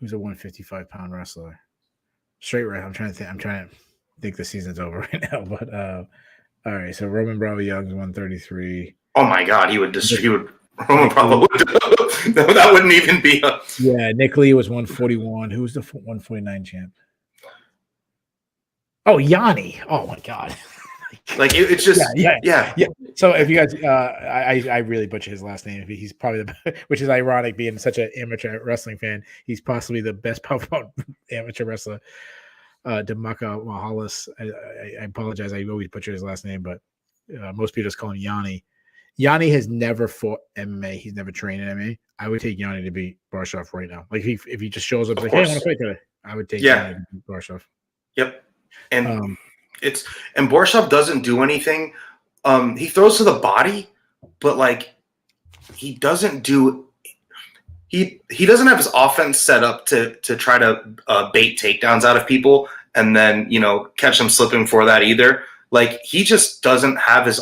155-pound wrestler. Straight right. I'm trying to think the season's over right now, but all right. So Roman Bravo Young's 133. Oh my God. Roman Bravo would, that wouldn't even be a. Yeah. Nick Lee was 141. Who was the 149 champ? Oh, Yanni. Oh my God. Like it's just yeah. So if you guys, I really butcher his last name. He's probably which is ironic, being such an amateur wrestling fan. He's possibly the best powerful amateur wrestler. Demaka Mahalis. I apologize. I always butcher his last name, but most people just call him Yanni. Yanni has never fought MMA. He's never trained in MMA. I would take Yanni to beat Borshchev right now. Like if he just shows up, like, hey, I want to fight today. I would take Yanni to beat Borshchev. Yep. And and Borshchev doesn't do anything. He throws to the body, but like he doesn't have his offense set up to try to bait takedowns out of people and then catch them slipping for that either. Like he just doesn't have his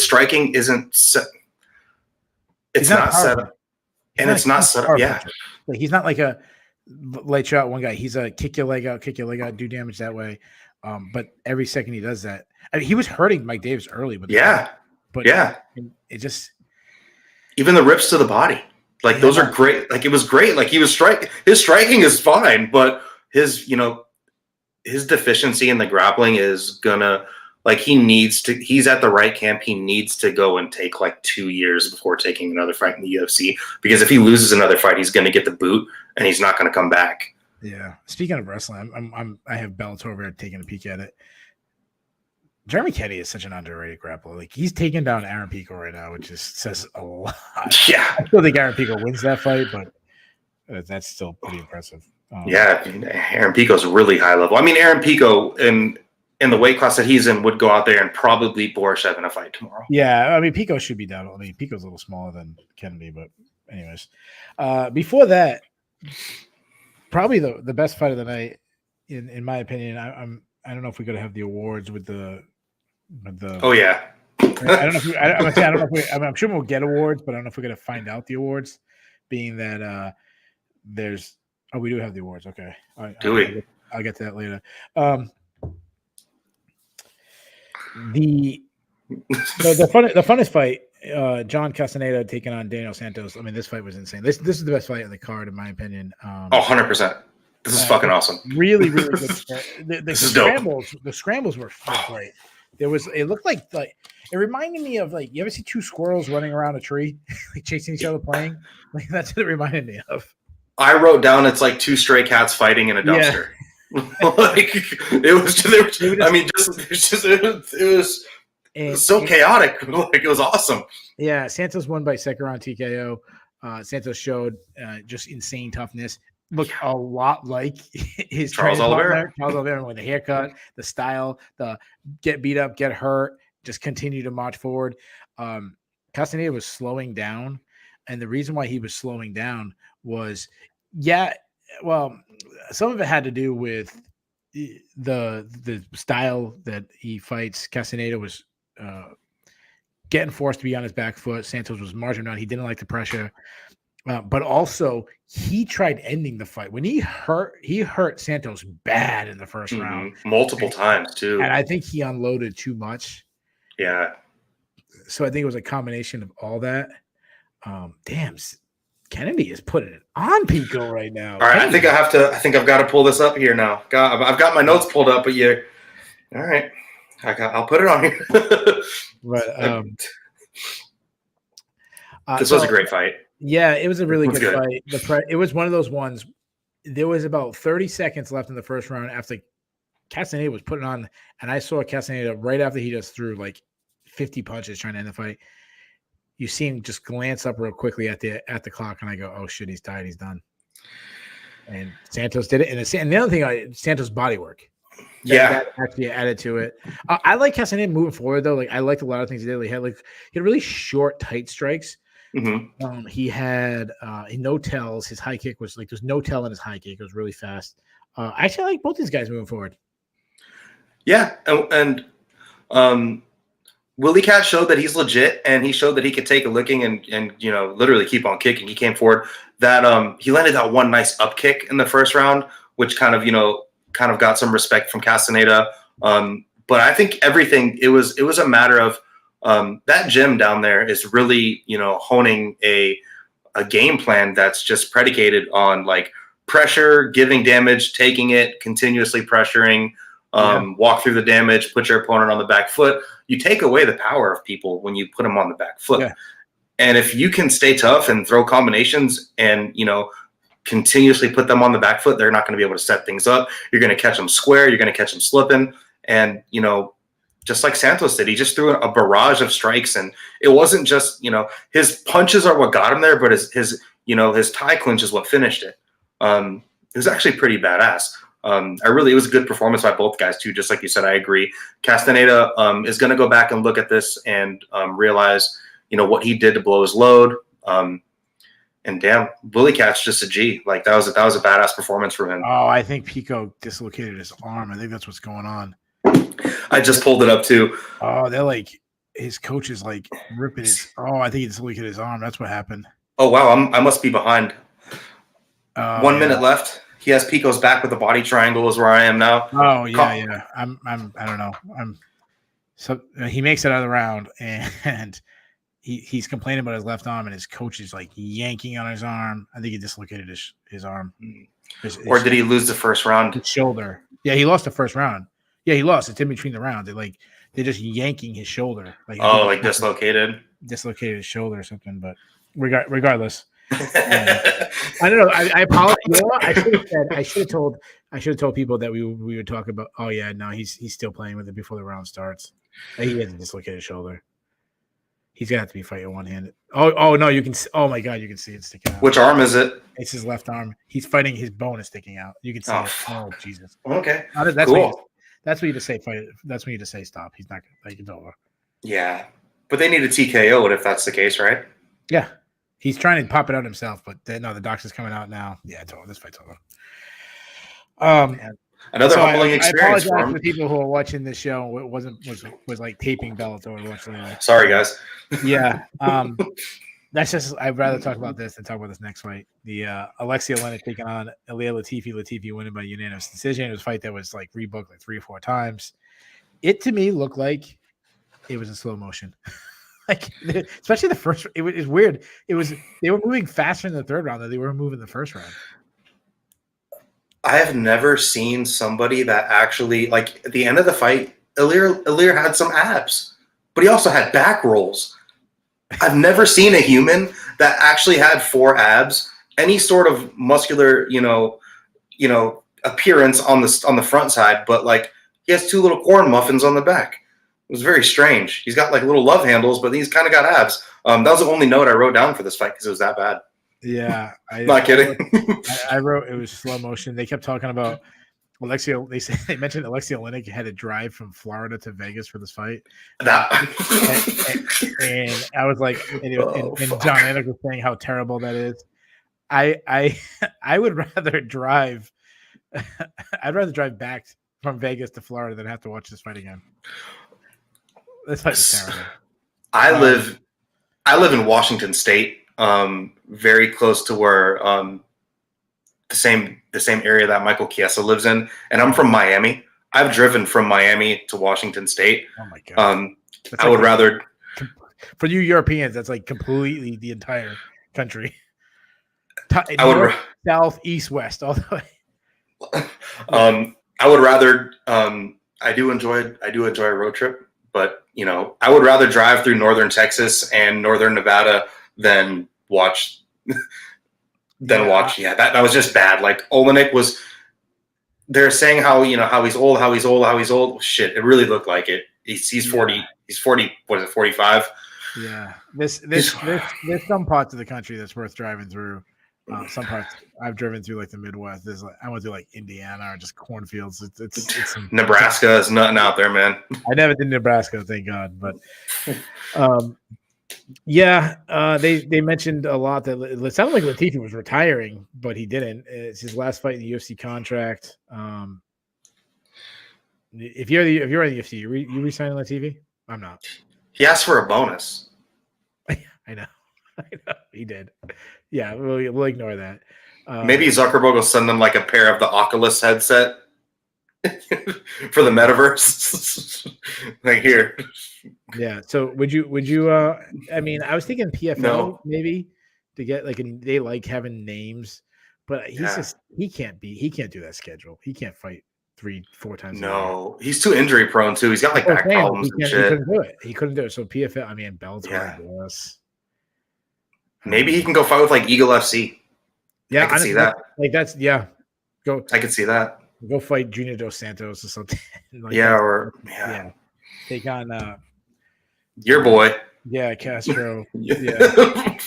striking isn't set. It's not set up, and it's not set up. Yeah, like he's not like a light shot one guy. He's a kick your leg out, do damage that way. But every second he does that, I mean, he was hurting Mike Davis early, but it just even the rips to the body, like those are great. Like it was great. Like his striking is fine, but his deficiency in the grappling is gonna. Like he's at the right camp. He needs to go and take like 2 years before taking another fight in the UFC, because if he loses another fight, he's going to get the boot and he's not going to come back. Yeah. Speaking of wrestling, I have Bellator over here taking a peek at it. Jeremy Kenny is such an underrated grappler. Like he's taking down Aaron Pico right now, which just says a lot. Yeah. I still think Aaron Pico wins that fight, but that's still pretty impressive. Aaron Pico's really high level. I mean, Aaron Pico in the weight class that he's in would go out there and probably beat Borshchev in a fight tomorrow. Yeah, I mean Pico should be down. I mean Pico's a little smaller than Kennedy, but anyways. Before that, probably the best fight of the night, in my opinion. I don't know if we're gonna have the awards with the. Oh yeah. I don't know if I'm sure we'll get awards, but I don't know if we're gonna find out the awards, being that there's. Oh, we do have the awards. Okay. Do we? I'll get to that later. The funnest fight, John Castaneda taking on Daniel Santos. I mean, this fight was insane. This is the best fight in the card, in my opinion. 100%. This is fucking awesome. Really, really good. This is dope. The scrambles were great. It looked like it reminded me of, like, you ever see two squirrels running around a tree, like chasing each other playing? Like that's what it reminded me of. I wrote down it's like two stray cats fighting in a dumpster. Yeah. Like it was so chaotic. Like it was awesome. Yeah, Santos won by second round TKO. Santos showed just insane toughness. looked a lot like his Charles training Oliveira. partner, Charles Oliveira, with the haircut, the style, the get beat up, get hurt, just continue to march forward. Castaneda was slowing down, and the reason why he was slowing down was, well, some of it had to do with the style that he fights. Castaneda was getting forced to be on his back foot. Santos was marching down. He didn't like the pressure. But also, he tried ending the fight. When he hurt Santos bad in the first round. Multiple times, too. And I think he unloaded too much. Yeah. So I think it was a combination of all that. Damn, Kennedy is putting it on Pico right now. All right, Kennedy. I think I've got to pull this up here now. I've got my notes pulled up, but all right. I'll put it on here. But this was a great fight. Yeah, it was a really good fight. It was one of those ones. There was about 30 seconds left in the first round after Castaneda was putting on, and I saw Castaneda right after he just threw like 50 punches trying to end the fight. You see him just glance up real quickly at the clock, and I go, "Oh shit, he's tired. He's done." And Santos did it, and the other thing, Santos' body work. That actually added to it. I like Castaneda moving forward though. Like I liked a lot of things he did. He had really short, tight strikes. Mm-hmm. He had no tells. His high kick was there's no tell in his high kick. It was really fast. I actually like both these guys moving forward. Yeah, and Willie Cat showed that he's legit, and he showed that he could take a licking and literally keep on kicking. He came forward. That he landed that one nice up kick in the first round, which kind of got some respect from Castaneda. But I think everything it was a matter of that gym down there is really honing a game plan that's just predicated on like pressure, giving damage, taking it, continuously pressuring. Walk through the damage, put your opponent on the back foot. You take away the power of people when you put them on the back foot. Yeah. And if you can stay tough and throw combinations and, continuously put them on the back foot, they're not going to be able to set things up. You're going to catch them square. You're going to catch them slipping. And, just like Santos did, he just threw a barrage of strikes. And it wasn't just, his punches are what got him there, but his tie clinch is what finished it. It was actually pretty badass. It was a good performance by both guys too. Just like you said, I agree. Castaneda is going to go back and look at this and realize, what he did to blow his load. And damn, Willie Cat's just a G. Like that was a badass performance from him. Oh, I think Pico dislocated his arm. I think that's what's going on. I just pulled it up too. Oh, they're his coach is ripping his. Oh, I think he dislocated his arm. That's what happened. Oh wow, I must be behind. 1 minute left. He has Pico's back with the body triangle is where I am now. Oh yeah. I don't know. So he makes it out of the round and he's complaining about his left arm and his coach is yanking on his arm. I think he dislocated his arm. Or did he lose the first round? His shoulder. Yeah, he lost the first round. Yeah, he lost. It's in between the rounds. They're just yanking his shoulder. Dislocated. Dislocated his shoulder or something. But regardless. I don't know. I apologize. I should have told people that we would talk about. Oh yeah, no, he's still playing with it before the round starts. He has a dislocated shoulder. He's gonna have to be fighting one-handed. Oh no, you can. Oh my god, you can see it sticking out. Which arm is it? It's his left arm. He's fighting. His bone is sticking out. You can see it. Oh Jesus. Okay. That's cool. That's when you just say fight. That's when you just say stop. He's not gonna it's over. Yeah, but they need a TKO if that's the case, right? Yeah. He's trying to pop it out himself, but no, the doctor's coming out now. Yeah, it's over. This fight's over. Another humbling experience. I apologize for the people who are watching this show. It was like taping Bellator. Sorry, guys. Yeah. That's just. I'd rather talk about this than talk about this next fight. The Alexei Olynyk taking on Ilia Latifi. Latifi winning by unanimous decision. It was a fight that was rebooked 3 or 4 times. It to me looked like it was in slow motion. Especially the first, it was weird. They were moving faster in the third round than they were moving the first round. I have never seen somebody that actually at the end of the fight, Ilir had some abs, but he also had back rolls. I've never seen a human that actually had 4 abs, any sort of muscular, appearance on the front side, but he has 2 little corn muffins on the back. It was very strange. He's got little love handles, but he's kind of got abs. That was the only note I wrote down for this fight because it was that bad. Yeah, Not kidding. I wrote it was slow motion. They kept talking about Alexia. They mentioned Alexia Olynyk had to drive from Florida to Vegas for this fight. And I was like, and John Anik was saying how terrible that is. I would rather drive. I'd rather drive back from Vegas to Florida than have to watch this fight again. This fight is terrible. I live in Washington State, very close to where the same area that Michael Chiesa lives in, and I'm from Miami. I've driven from Miami to Washington State. Oh my god! I would rather. For you Europeans, that's like completely the entire country. North, south, east, west, all the way. I would rather. I do enjoy a road trip, but I would rather drive through northern Texas and northern Nevada than watch. Yeah, that was just bad. Like Olynyk was. They're saying how he's old. Shit, it really looked like it. He's 40. He's 40. What is it? 45. Yeah. There's some parts of the country that's worth driving through. Some parts I've driven through, like the Midwest. I went through like Indiana or just cornfields. It's Nebraska is nothing out there, man. I never did Nebraska, thank God. But they mentioned a lot that it sounded like Latifi was retiring, but he didn't. It's his last fight in the UFC contract. If you're in the UFC, you re-signing Latifi? I'm not. He asked for a bonus. I know. He did. Yeah, we'll ignore that. Maybe Zuckerberg will send them like a pair of the Oculus headset for the metaverse. Like here. Yeah. So would you? I mean, I was thinking PFL maybe to get they like having names, but he can't do that schedule. He can't fight 3-4 times. No, he's too injury prone too. He's got like back problems and shit. He couldn't do it. So PFL. I mean, Bellator. Yeah. I guess. Maybe he can go fight with like Eagle FC. Yeah, I can see that. Like that's Go. I can see that. Go fight Junior Dos Santos or something. Take on your boy. Yeah, Castro. Yeah.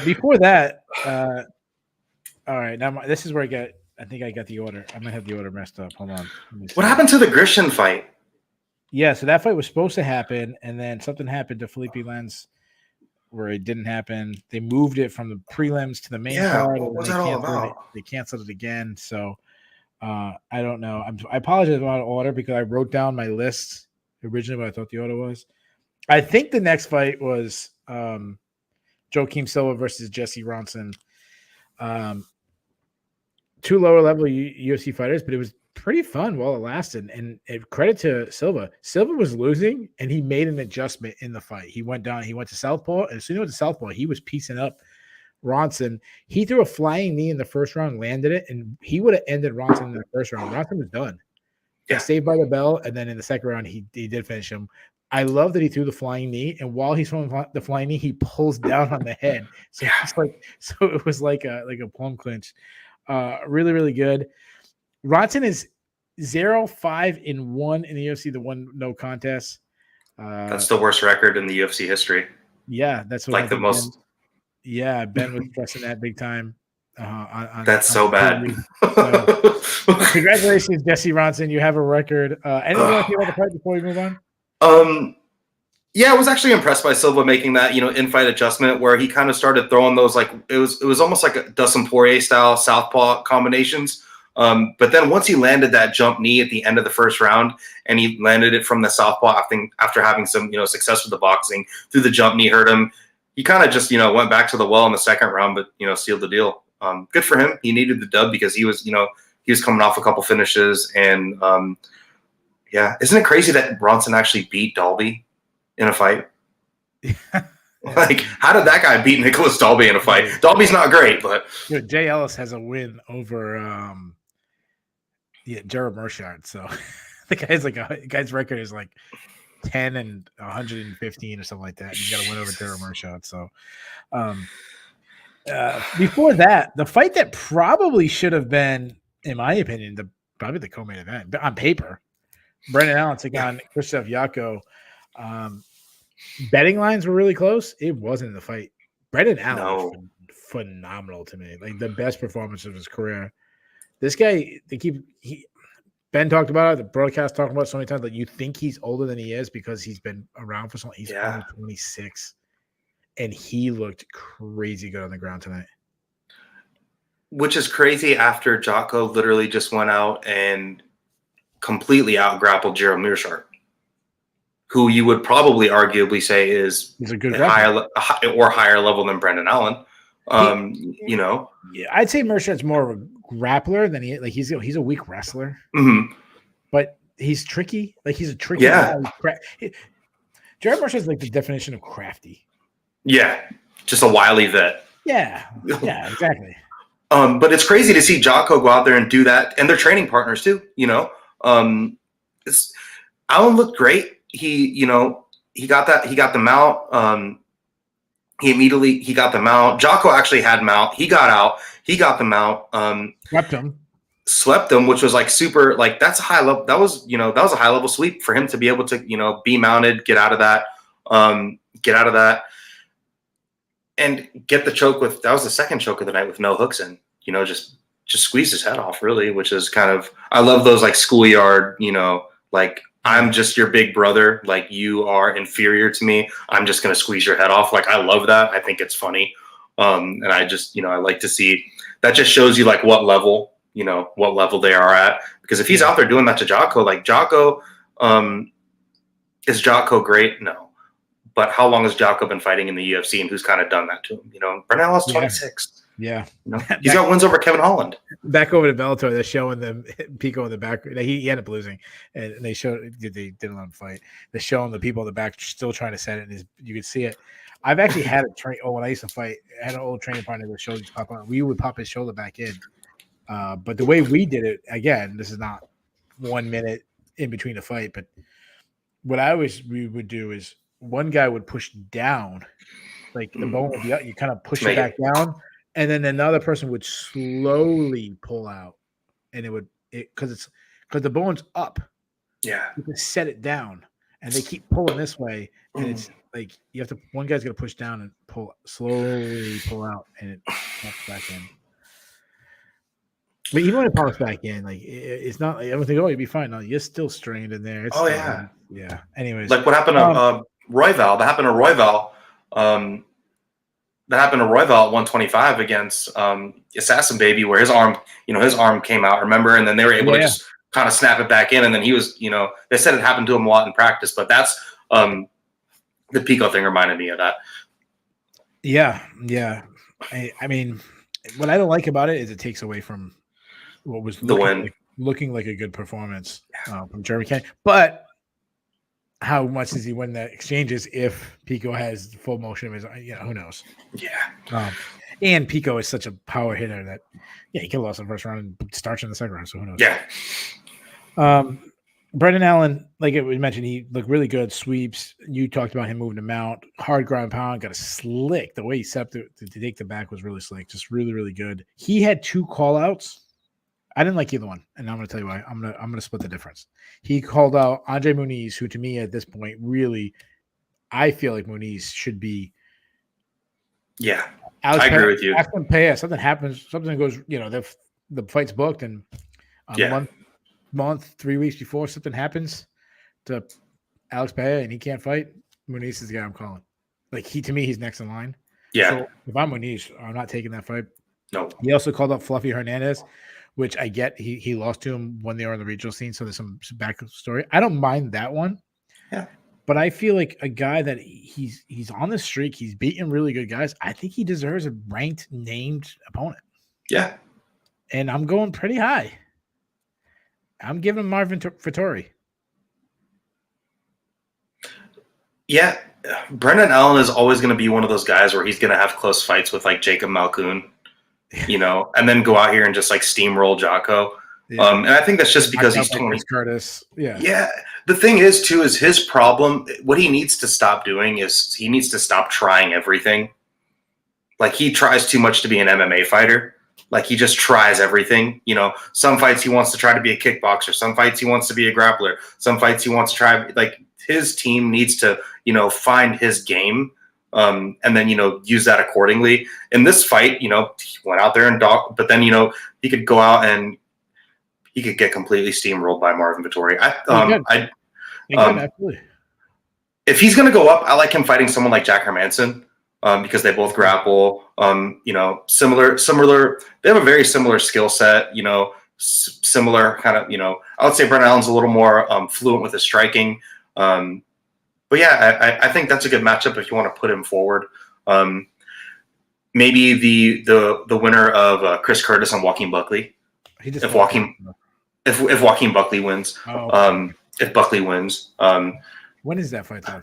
Before that, all right. Now this is where I think I got the order. I might have the order messed up. Hold on. What happened to the Grisham fight? Yeah, so that fight was supposed to happen, and then something happened to Felipe Lenz where it didn't happen. They moved it from the prelims to the main card. What was that all about? They canceled it again. So I don't know. I apologize about the order because I wrote down my list originally what I thought the order was. I think the next fight was Joaquim Silva versus Jesse Ronson. Two lower level UFC fighters, but it was pretty fun while it lasted. And credit to Silva. Silva was losing, and he made an adjustment in the fight. He went down. He went to southpaw. And as soon as he went to southpaw, he was piecing up Ronson. He threw a flying knee in the first round, landed it, and he would have ended Ronson in the first round. Ronson was done. Yeah. Saved by the bell, and then in the second round, he did finish him. I love that he threw the flying knee, and while he's throwing the flying knee, he pulls down on the head. So it was like a plum clinch. Really, really good. Ronson is 0-5-1 in the UFC, the one no contest. That's the worst record in the UFC history. Yeah, that's what like the most. Ben was stressing that big time. That's so bad. Congratulations, Jesse Ronson. You have a record. Anything else you want to fight before we move on? Yeah, I was actually impressed by Silva making that, in-fight adjustment where he kind of started throwing those it was almost like a Dustin Poirier style southpaw combinations. But then once he landed that jump knee at the end of the first round and he landed it from the southpaw, I think after having some, success with the boxing, through the jump knee hurt him. He kind of just, went back to the well in the second round, but, sealed the deal. Good for him. He needed the dub because he was coming off a couple finishes and, isn't it crazy that Ronson actually beat Dalby in a fight? Like, how did that guy beat Nicholas Dalby in a fight? Dalby's not great, but Jay Ellis has a win over Jared Meerschaert. So the guy's record is like 10-115 or something like that. He's got a win over Jared Meerschaert. So before that, the fight that probably should have been, in my opinion, probably the co-main event on paper. Brendan Allen took on Krzysztof Jotko. Betting lines were really close. It wasn't in the fight. Brendan Allen No. was phenomenal to me. Like the best performance of his career. This guy, Ben talked about it, the broadcast talked about it so many times. Like you think he's older than he is because he's been around for so long. He's only 26. And he looked crazy good on the ground tonight. Which is crazy after Jocko literally just went out and completely out-grappled Gerald Meerschaert, who you would probably arguably say is he's a good higher level than Brendan Allen. You know, yeah, I'd say Meerschaert's more of a grappler than he's a weak wrestler, but he's tricky. Like he's a tricky guy. Gerald Meerschaert's like the definition of crafty. Yeah, just a wily vet. Yeah, exactly. But it's crazy to see Jocko go out there and do that, and they're training partners too. You know, Allen looked great. He got the mount. He got the mount. Jocko actually had mount. He got out. He got the mount. Swept him, which was like super. Like that's a high level. That was a high level sweep for him to be able to be mounted, get out of that, and get the choke with. That was the second choke of the night with no hooks in. Just squeeze his head off really, which is kind of. I love those like schoolyard. Like. I'm just your big brother. Like you are inferior to me. I'm just going to squeeze your head off. Like, I love that. I think it's funny. And I just, I like to see that just shows you like what level they are at, because if he's out there doing that to Jocko, like Jocko, is Jocko great? No. But how long has Jocko been fighting in the UFC and who's kind of done that to him? Bernal is 26. Yeah. He's got wins over Kevin Holland. Back over to Bellator, they're showing them Pico in the back. He ended up losing, and they didn't let him fight. They're showing the people in the back still trying to set it, and you can see it. I've actually had a train. When I used to fight, I had an old training partner that showed his pop on. We would pop his shoulder back in. But the way we did it, again, this is not 1 minute in between a fight, but what we would do is one guy would push down, like the bone would be up, you kind of push it back down. And then another person would slowly pull out, and because the bone's up. Yeah, you can set it down, and they keep pulling this way, and it's like you have to. One guy's gonna push down and slowly pull out, and it pops back in. But even when it pops back in, like it's not like everyone think, you'll be fine. No, you're still strained in there. Yeah. Anyways, like what happened to Royval? That happened to Royval. That happened to Royval at 125 against Assassin Baby, where his arm came out, remember? And then they were able to just kind of snap it back in. And then he was, they said it happened to him a lot in practice, but that's the Pico thing reminded me of that. Yeah. I mean, what I don't like about it is it takes away from what was looking like a good performance from Jeremy Kane. But how much does he win the exchanges if Pico has the full motion of his? Who knows? Yeah. And Pico is such a power hitter that he could have lost in the first round and starch in the second round. So who knows? Yeah. Brendan Allen, like it was mentioned, he looked really good. Sweeps. You talked about him moving him out. Hard ground pound. Got a slick. The way he set up to take the back was really slick. Just really, really good. He had 2 call outs. I didn't like either one, and I'm going to tell you why. I'm going to split the difference. He called out Andre Muniz, who to me at this point, really, I feel like Muniz should be. Yeah, I agree with you. Something happens, something goes. The fight's booked, and a month, 3 weeks before something happens to Alex Pereira and he can't fight. Muniz is the guy I'm calling. Like to me, he's next in line. Yeah. So if I'm Muniz, I'm not taking that fight. No. He also called up Fluffy Hernandez, which I get. He lost to him when they were on the regional scene, so there's some backstory. I don't mind that one. Yeah. But I feel like a guy that he's on the streak, he's beating really good guys. I think he deserves a ranked, named opponent. Yeah. And I'm going pretty high. I'm giving Marvin Vettori. Yeah. Brendan Allen is always going to be one of those guys where he's going to have close fights with like Jacob Malkoun. And then go out here and just like steamroll Jocko. Yeah. And I think that's just because he's 20. Curtis. Yeah. Yeah. The thing is, too, is his problem. What he needs to stop doing is he needs to stop trying everything. Like he tries too much to be an MMA fighter. Like he just tries everything. Some fights he wants to try to be a kickboxer. Some fights he wants to be a grappler. Some fights he wants to try. Like his team needs to, find his game. and then use that accordingly. In this fight, he went out there and but then he could go out and he could get completely steamrolled by Marvin Vettori. Absolutely. If he's going to go up, I like him fighting someone like Jack Hermanson because they both grapple. Similar. They have a very similar skill set. Similar kind of. I would say Brent Allen's a little more fluent with his striking. But yeah, I think that's a good matchup if you want to put him forward. Maybe the winner of Chris Curtis and Joaquin Buckley. If Joaquin Buckley wins, if Buckley wins, when is that fight though?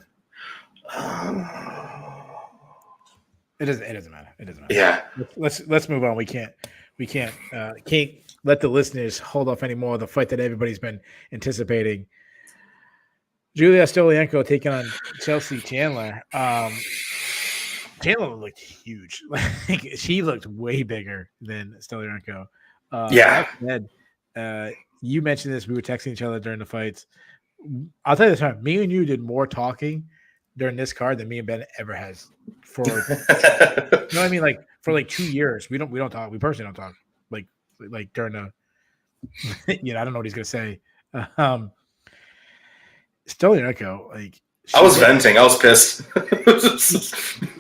It doesn't matter. Yeah. Let's move on. We can't let the listeners hold off anymore of the fight that everybody's been anticipating. Julia Stoliarenko taking on Chelsea Chandler. Chandler looked huge. She looked way bigger than Stoliarenko. You mentioned this. We were texting each other during the fights. I'll tell you this time. Me and you did more talking during this card than me and Ben ever has. For you know what I mean? Like for like 2 years, we don't talk. We personally don't talk. Like during the I don't know what he's gonna say. Stoliarenko, I was venting. I was pissed.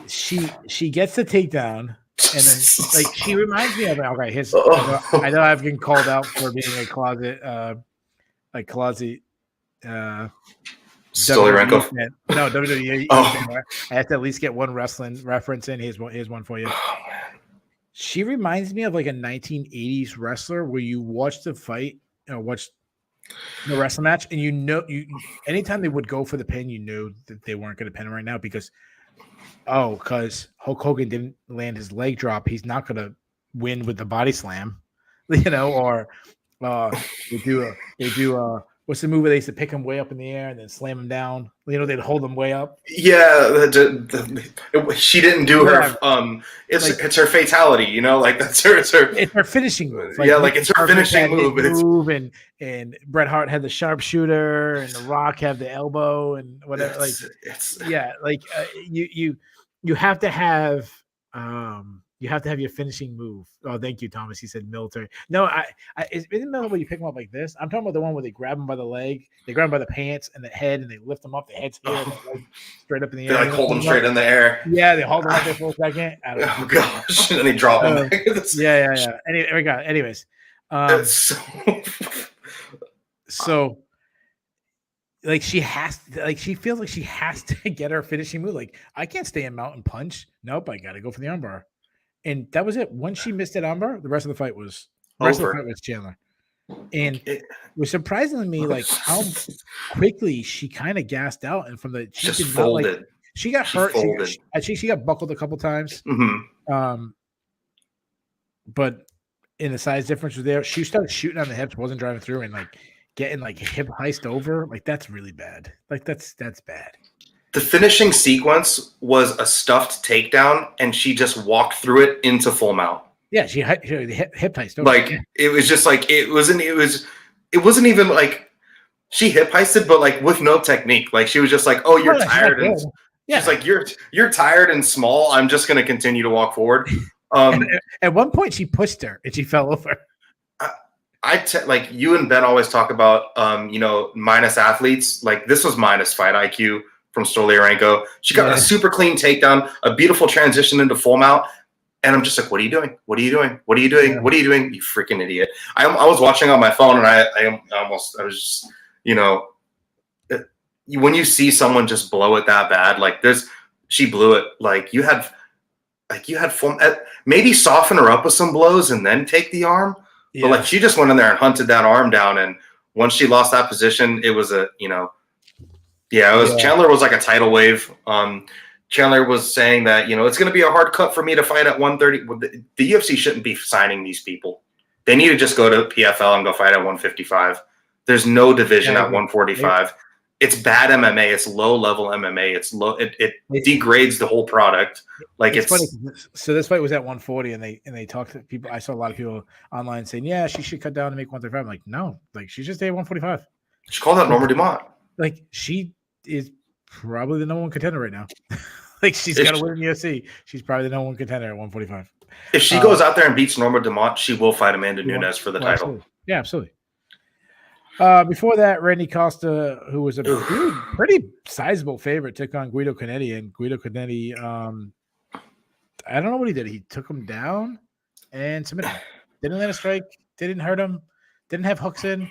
she gets the takedown, and then she reminds me of I know I've been called out for being a closet Stoliarenko. No, WWE. I have to at least get one wrestling reference in. Here's one for you. She reminds me of like a 1980s wrestler where you watch the fight, watch the wrestling match, and anytime they would go for the pin, you knew that they weren't going to pin him right now because Hulk Hogan didn't land his leg drop. He's not going to win with the body slam, or they do what's the move where they used to pick him way up in the air and then slam him down? They'd hold him way up. Yeah, she didn't do her. It's her fatality. That's her. It's her finishing move. It's her finishing move. And Bret Hart had the sharpshooter, and The Rock had the elbow, and whatever. You have to have. You have to have your finishing move. Oh, thank you, Thomas. He said military. No, isn't military where you pick them up like this? I'm talking about the one where they grab them by the leg, they grab them by the pants and the head, and they lift them up. The head's here, straight up in the air. They hold them straight in the air. Yeah, they hold them up there for a second. Oh gosh, and then they drop them. Yeah. Anyways, so. She has she feels like she has to get her finishing move. I can't stay in mountain punch. Nope, I got to go for the armbar. And that was it. Once she missed that armbar, the rest of the fight was Chandler. And it was surprising to me how quickly she kind of gassed out, and from the she just did folded. Not, she got hurt. She got buckled a couple times. Mm-hmm. But in the size difference was there. She started shooting on the hips, wasn't driving through, and getting hip heist over, that's really bad. That's bad. The finishing sequence was a stuffed takedown, and she just walked through it into full mount. Yeah, she hip heist over. It was just it wasn't even she hip heisted, but with no technique. She was just oh, you're tired, and she's you're tired and small. I'm just gonna continue to walk forward. At one point, she pushed her and she fell over. You and Ben always talk about, minus athletes. This was minus fight IQ from Stoliarenko. She got a super clean takedown, a beautiful transition into full mount. And I'm just what are you doing? What are you doing? What are you doing? What are you doing? You freaking idiot. I was watching on my phone, and I was just, when you see someone just blow it that bad, she blew it. You had full, maybe soften her up with some blows and then take the arm. Yeah. But she just went in there and hunted that arm down, and once she lost that position, it was Chandler was like a tidal wave. Chandler was saying that it's going to be a hard cut for me to fight at 130. The UFC shouldn't be signing these people. They need to just go to PFL and go fight at 155. There's no division at 145. It's bad MMA. It's low level MMA. It's low. It degrades the whole product. It's funny. So this fight was at 140, and they talked to people. I saw a lot of people online saying, "Yeah, she should cut down to make 135." I'm like, no, she's just at 145. She called out Norma Dumont. She is probably the number one contender right now. Like she's got to win in the UFC. She's probably the number one contender at 145. If she goes out there and beats Norma Dumont, she will fight Amanda Nunes for the title. Absolutely. Yeah, absolutely. Before that, Randy Costa, who was a pretty sizable favorite, took on Guido Canetti, and Guido Canetti, I don't know what he did. He took him down and submitted him. Didn't land a strike, didn't hurt him, didn't have hooks in,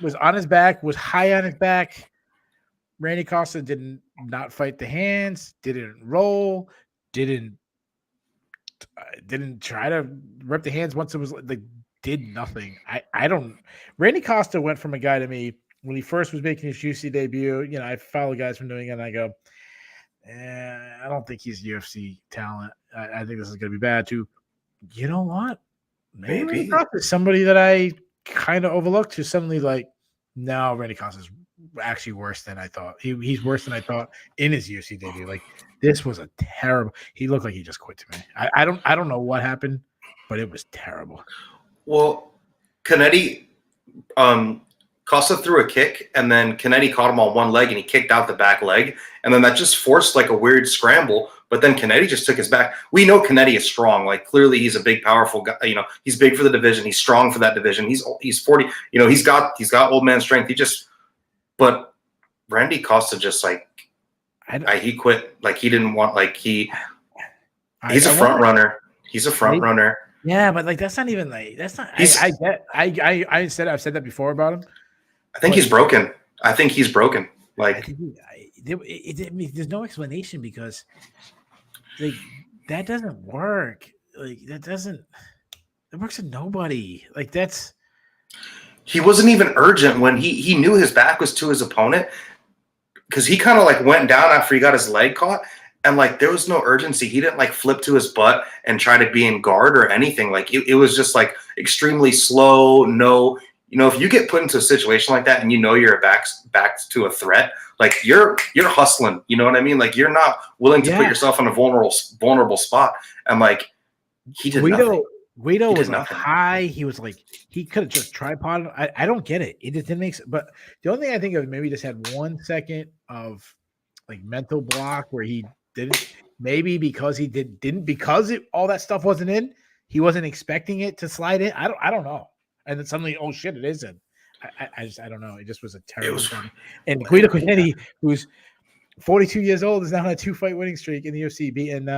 was on his back, was high on his back. Randy Costa didn't not fight the hands, didn't roll, didn't try to rip the hands once it was like did nothing. I don't. Randy Costa went from a guy to me when he first was making his UFC debut. You know, I follow guys from New England, and I go, I don't think he's UFC talent. I think this is going to be bad too. You know what? Maybe Randy Costa is somebody that I kind of overlooked. Who's suddenly like, no, Randy Costa is actually worse than I thought. He's worse than I thought in his UFC debut. Like this was a terrible. He looked like he just quit to me. I don't know what happened, but it was terrible. Well, Canetti, Costa threw a kick, and then Canetti caught him on one leg, and he kicked out the back leg, and then that just forced like a weird scramble. But then Canetti just took his back. We know Canetti is strong. Like clearly, he's a big, powerful guy. You know, he's big for the division. He's strong for that division. He's 40. You know, he's got old man strength. But Randy Costa just like he quit. Like he didn't want. Like he's a front runner. He's a front runner. Yeah, but like that's not even like that's not. I've said that before about him. I think he's broken. Like there's no explanation because like that doesn't work. Like it works with nobody. Like that's. He wasn't even urgent when he knew his back was to his opponent because he kind of like went down after he got his leg caught. And, like, there was no urgency. He didn't, like, flip to his butt and try to be in guard or anything. Like, it was just, like, extremely slow. No, you know, if you get put into a situation like that and you know you're back to a threat, like, you're hustling. You know what I mean? Like, you're not willing to put yourself in a vulnerable spot. And, like, he did nothing. Guido was like high. He was like, he could have just tripoded. I don't get it. It just didn't make sense. But the only thing I think of maybe just had 1 second of, like, mental block where he – didn't maybe because he didn't because all that stuff wasn't in. He wasn't expecting it to slide in. I don't know. And then suddenly, oh shit, it isn't. I don't know. It just was a terrible thing. And Guido Canetti, who's 42 years old, is now on a 2-fight winning streak in the UFC, beating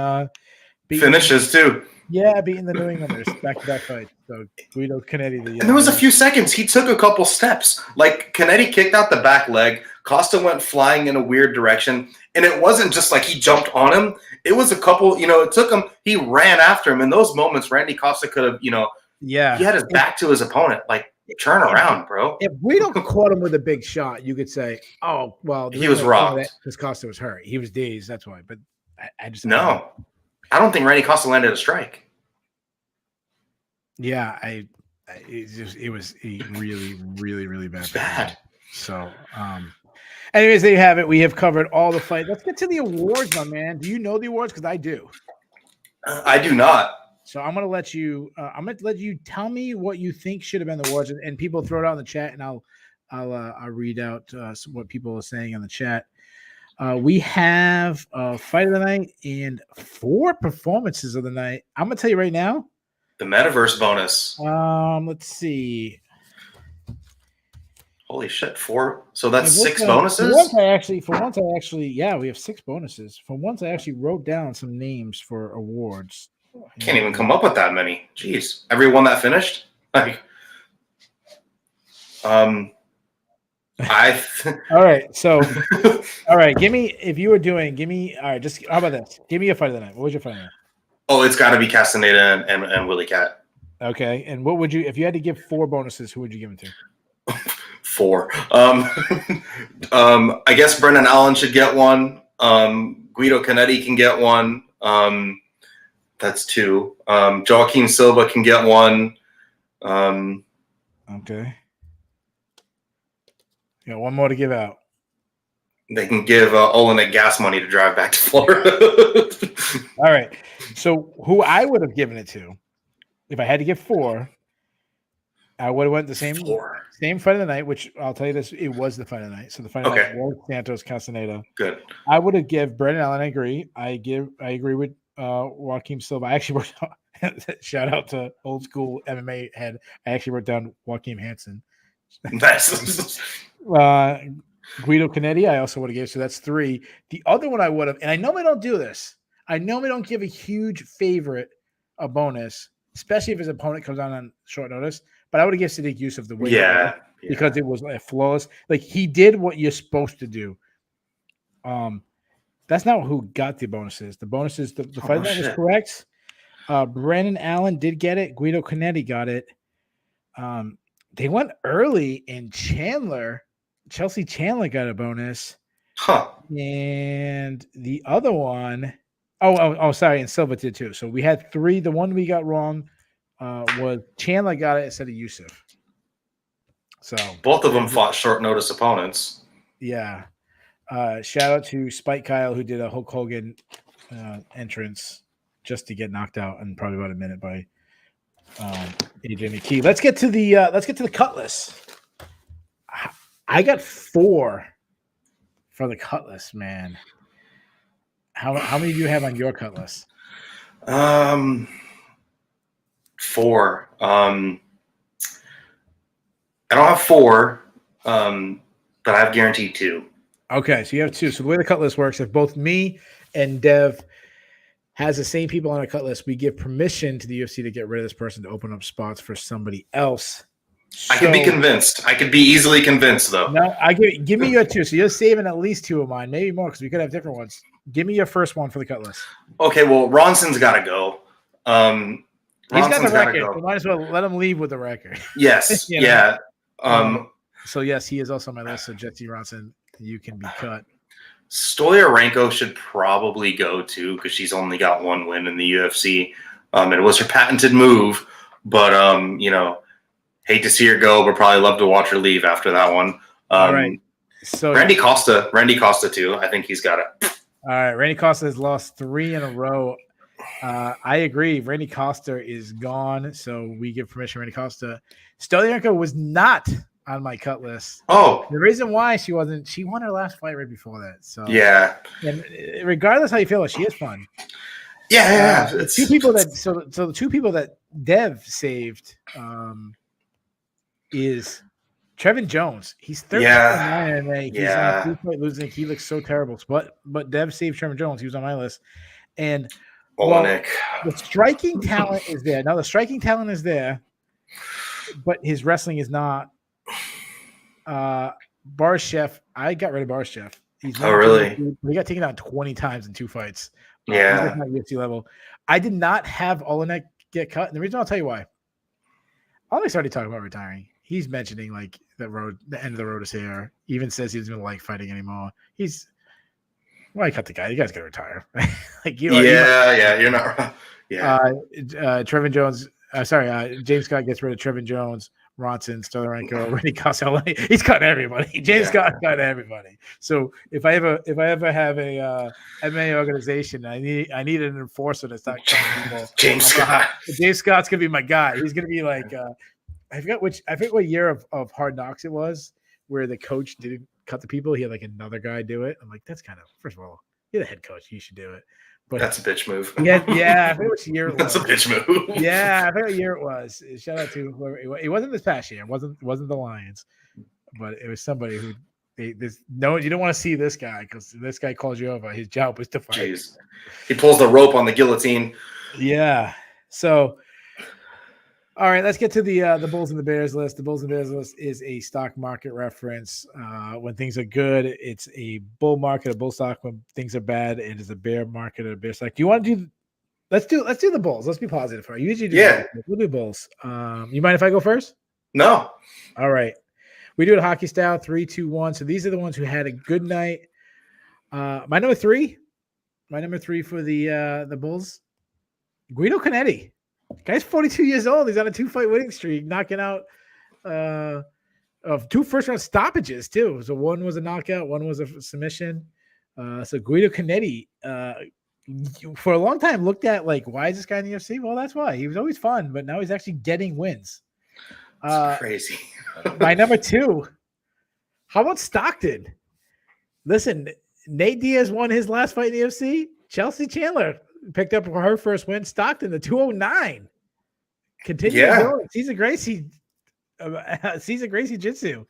finishes too. Yeah, beating the New Englanders back-to-back fight. So Guido Canetti. And there was a few seconds. He took a couple steps. Like Canetti kicked out the back leg. Costa went flying in a weird direction. And it wasn't just like he jumped on him. It was a couple, you know, it took him. He ran after him. In those moments, Randy Costa could have, you know, he had his back to his opponent. Like, turn around, bro. If Guido caught him with a big shot, you could say, oh, well. He was robbed. Because Costa was hurt. He was dazed. That's why. But I just. No. I don't think Randy Costa landed a strike. Yeah, it was really, really, really bad. Bad. So, anyways, there you have it. We have covered all the fights. Let's get to the awards, my man. Do you know the awards? Because I do. I do not. So I'm gonna let you. Tell me what you think should have been the awards, and people throw it out in the chat, and I'll read out what people are saying in the chat. We have a fight of the night and 4 performances of the night. I'm gonna tell you right now. The metaverse bonus. Let's see. Holy shit, 4. So that's 6 bonuses? For once I actually, yeah, we have 6 bonuses. For once I actually wrote down some names for awards. I can't even come up with that many. Jeez. Everyone that finished? Like all right. So all right, give me all right, just how about this? Give me a fight of the night. What was your fight of the night? Oh, it's gotta be Castaneda and Willie Cat. Okay. And what would you if you had to give 4 bonuses, who would you give them to? 4. I guess Brendan Allen should get one. Guido Canetti can get one. That's 2. Joaquin Silva can get one. Okay. You got one more to give out. They can give Olynyk gas money to drive back to Florida. All right. So who I would have given it to, if I had to give 4, I would have went the Same fight of the night, which I'll tell you this, it was the fight of the night. So the fight of the night was Santos Castaneda. Good. I would have give Brendan Allen. I agree. I agree with Joaquim Silva. I actually wrote down, shout out to old school MMA head. I actually wrote down Joaquim Hansen. Nice. Guido Canetti, I also would have given. So that's 3. The other one I would have, and I know we don't do this. I know we don't give a huge favorite a bonus, especially if his opponent comes on short notice. But I would have given Sadiq Yusuf the win. Because it was like flawless. Like he did what you're supposed to do. That's not who got the bonuses. The bonuses, the fight that was correct. Brandon Allen did get it. Guido Canetti got it. They went early, and Chelsea Chandler got a bonus. Huh. And the other one, sorry, and Silva did too. So we had 3. The one we got wrong was Chandler got it instead of Yusuf. So both of them fought short notice opponents. Yeah. Shout out to Spike Kyle, who did a Hulk Hogan entrance just to get knocked out in probably about a minute by AJ McKee. Let's get to the Cutlass. I got 4 for the Cutlass, man. How many do you have on your Cutlass? 4. I don't have 4, but I have guaranteed 2. Okay, so you have 2. So the way the cut list works, if both me and Dev has the same people on a cut list, we give permission to the UFC to get rid of this person to open up spots for somebody else. I could be convinced. I could be easily convinced, though. No, give me your 2. So you're saving at least 2 of mine, maybe more, because we could have different ones. Give me your first one for the cut list. Okay, well, Ronson's got to go. He's got the record. So might as well let him leave with the record. Yes, yeah. So yes, he is also on my list. So Jesse Ronson, you can be cut. Stoliarenko should probably go too, because she's only got 1 win in the UFC. And it was her patented move, but hate to see her go, but probably love to watch her leave after that one. All right. So Randy Costa too. I think he's got it. All right, Randy Costa has lost 3 in a row. I agree. Randy Costa is gone, so we give permission to Randy Costa. Stoliarenko was not on my cut list. Oh, the reason why she wasn't, she won her last fight right before that. So yeah. And regardless how you feel, she is fun. Yeah. The 2 people the 2 people that Dev saved is Trevin Jones. He's 13-9 MMA. He's on a 3-fight losing. He looks so terrible. But Dev saved Trevin Jones. He was on my list. And Olynyk. The striking talent is there. Now the striking talent is there, but his wrestling is not. Borshchev, I got rid of Borshchev. Really? He got taken out 20 times in 2 fights. Yeah. He's not UFC level. I did not have Olynyk get cut. And the reason I'll tell you why. Olynyk's already talking about retiring. He's mentioning like the end of the road is here. He even says he doesn't even like fighting anymore. Why cut the guy? The guy's gonna retire. You're not wrong. Yeah. Trevin Jones. James Scott gets rid of Trevin Jones, Ronson, Stoliarenko, Randy Costa. He's cutting everybody. James Scott cut everybody. So if I ever have a MMA organization, I need an enforcer that's not cutting people. James Scott's gonna be my guy. He's gonna be like I forget what year of Hard Knocks it was where the coach didn't cut the people. He had like another guy do it. I'm like, that's kind of, first of all, you're the head coach. You should do it. But that's a bitch move. Yeah. I forget which year it was. That's a bitch move. Yeah, I forget what year it was. Shout out to whoever it wasn't this past year. It wasn't the Lions, but it was somebody who you don't want to see this guy because this guy calls you over. His job was to fight. Jeez. He pulls the rope on the guillotine. Yeah. So all right, let's get to the Bulls and the Bears list. The Bulls and Bears list is a stock market reference. When things are good, it's a bull market, a bull stock. When things are bad, it is a bear market, a bear stock. Do you want to do? Let's do the Bulls. Let's be positive. I usually do. Yeah. We'll do Bulls. You mind if I go first? No. All right. We do it hockey style, 3, 2, 1. So these are the ones who had a good night. My number three for the Bulls, Guido Canetti. Guy's 42 years old. He's on a 2-fight winning streak, knocking out of 2 first-round stoppages, too. So one was a knockout, one was a submission. So Guido Canetti, for a long time, looked at, like, why is this guy in the UFC? Well, that's why. He was always fun, but now he's actually getting wins. It's crazy. My number 2. How about Stockton? Listen, Nate Diaz won his last fight in the UFC. Chelsea Chandler picked up her first win. Stockton, the 209. Continuing going. Cesar Gracie Jitsu.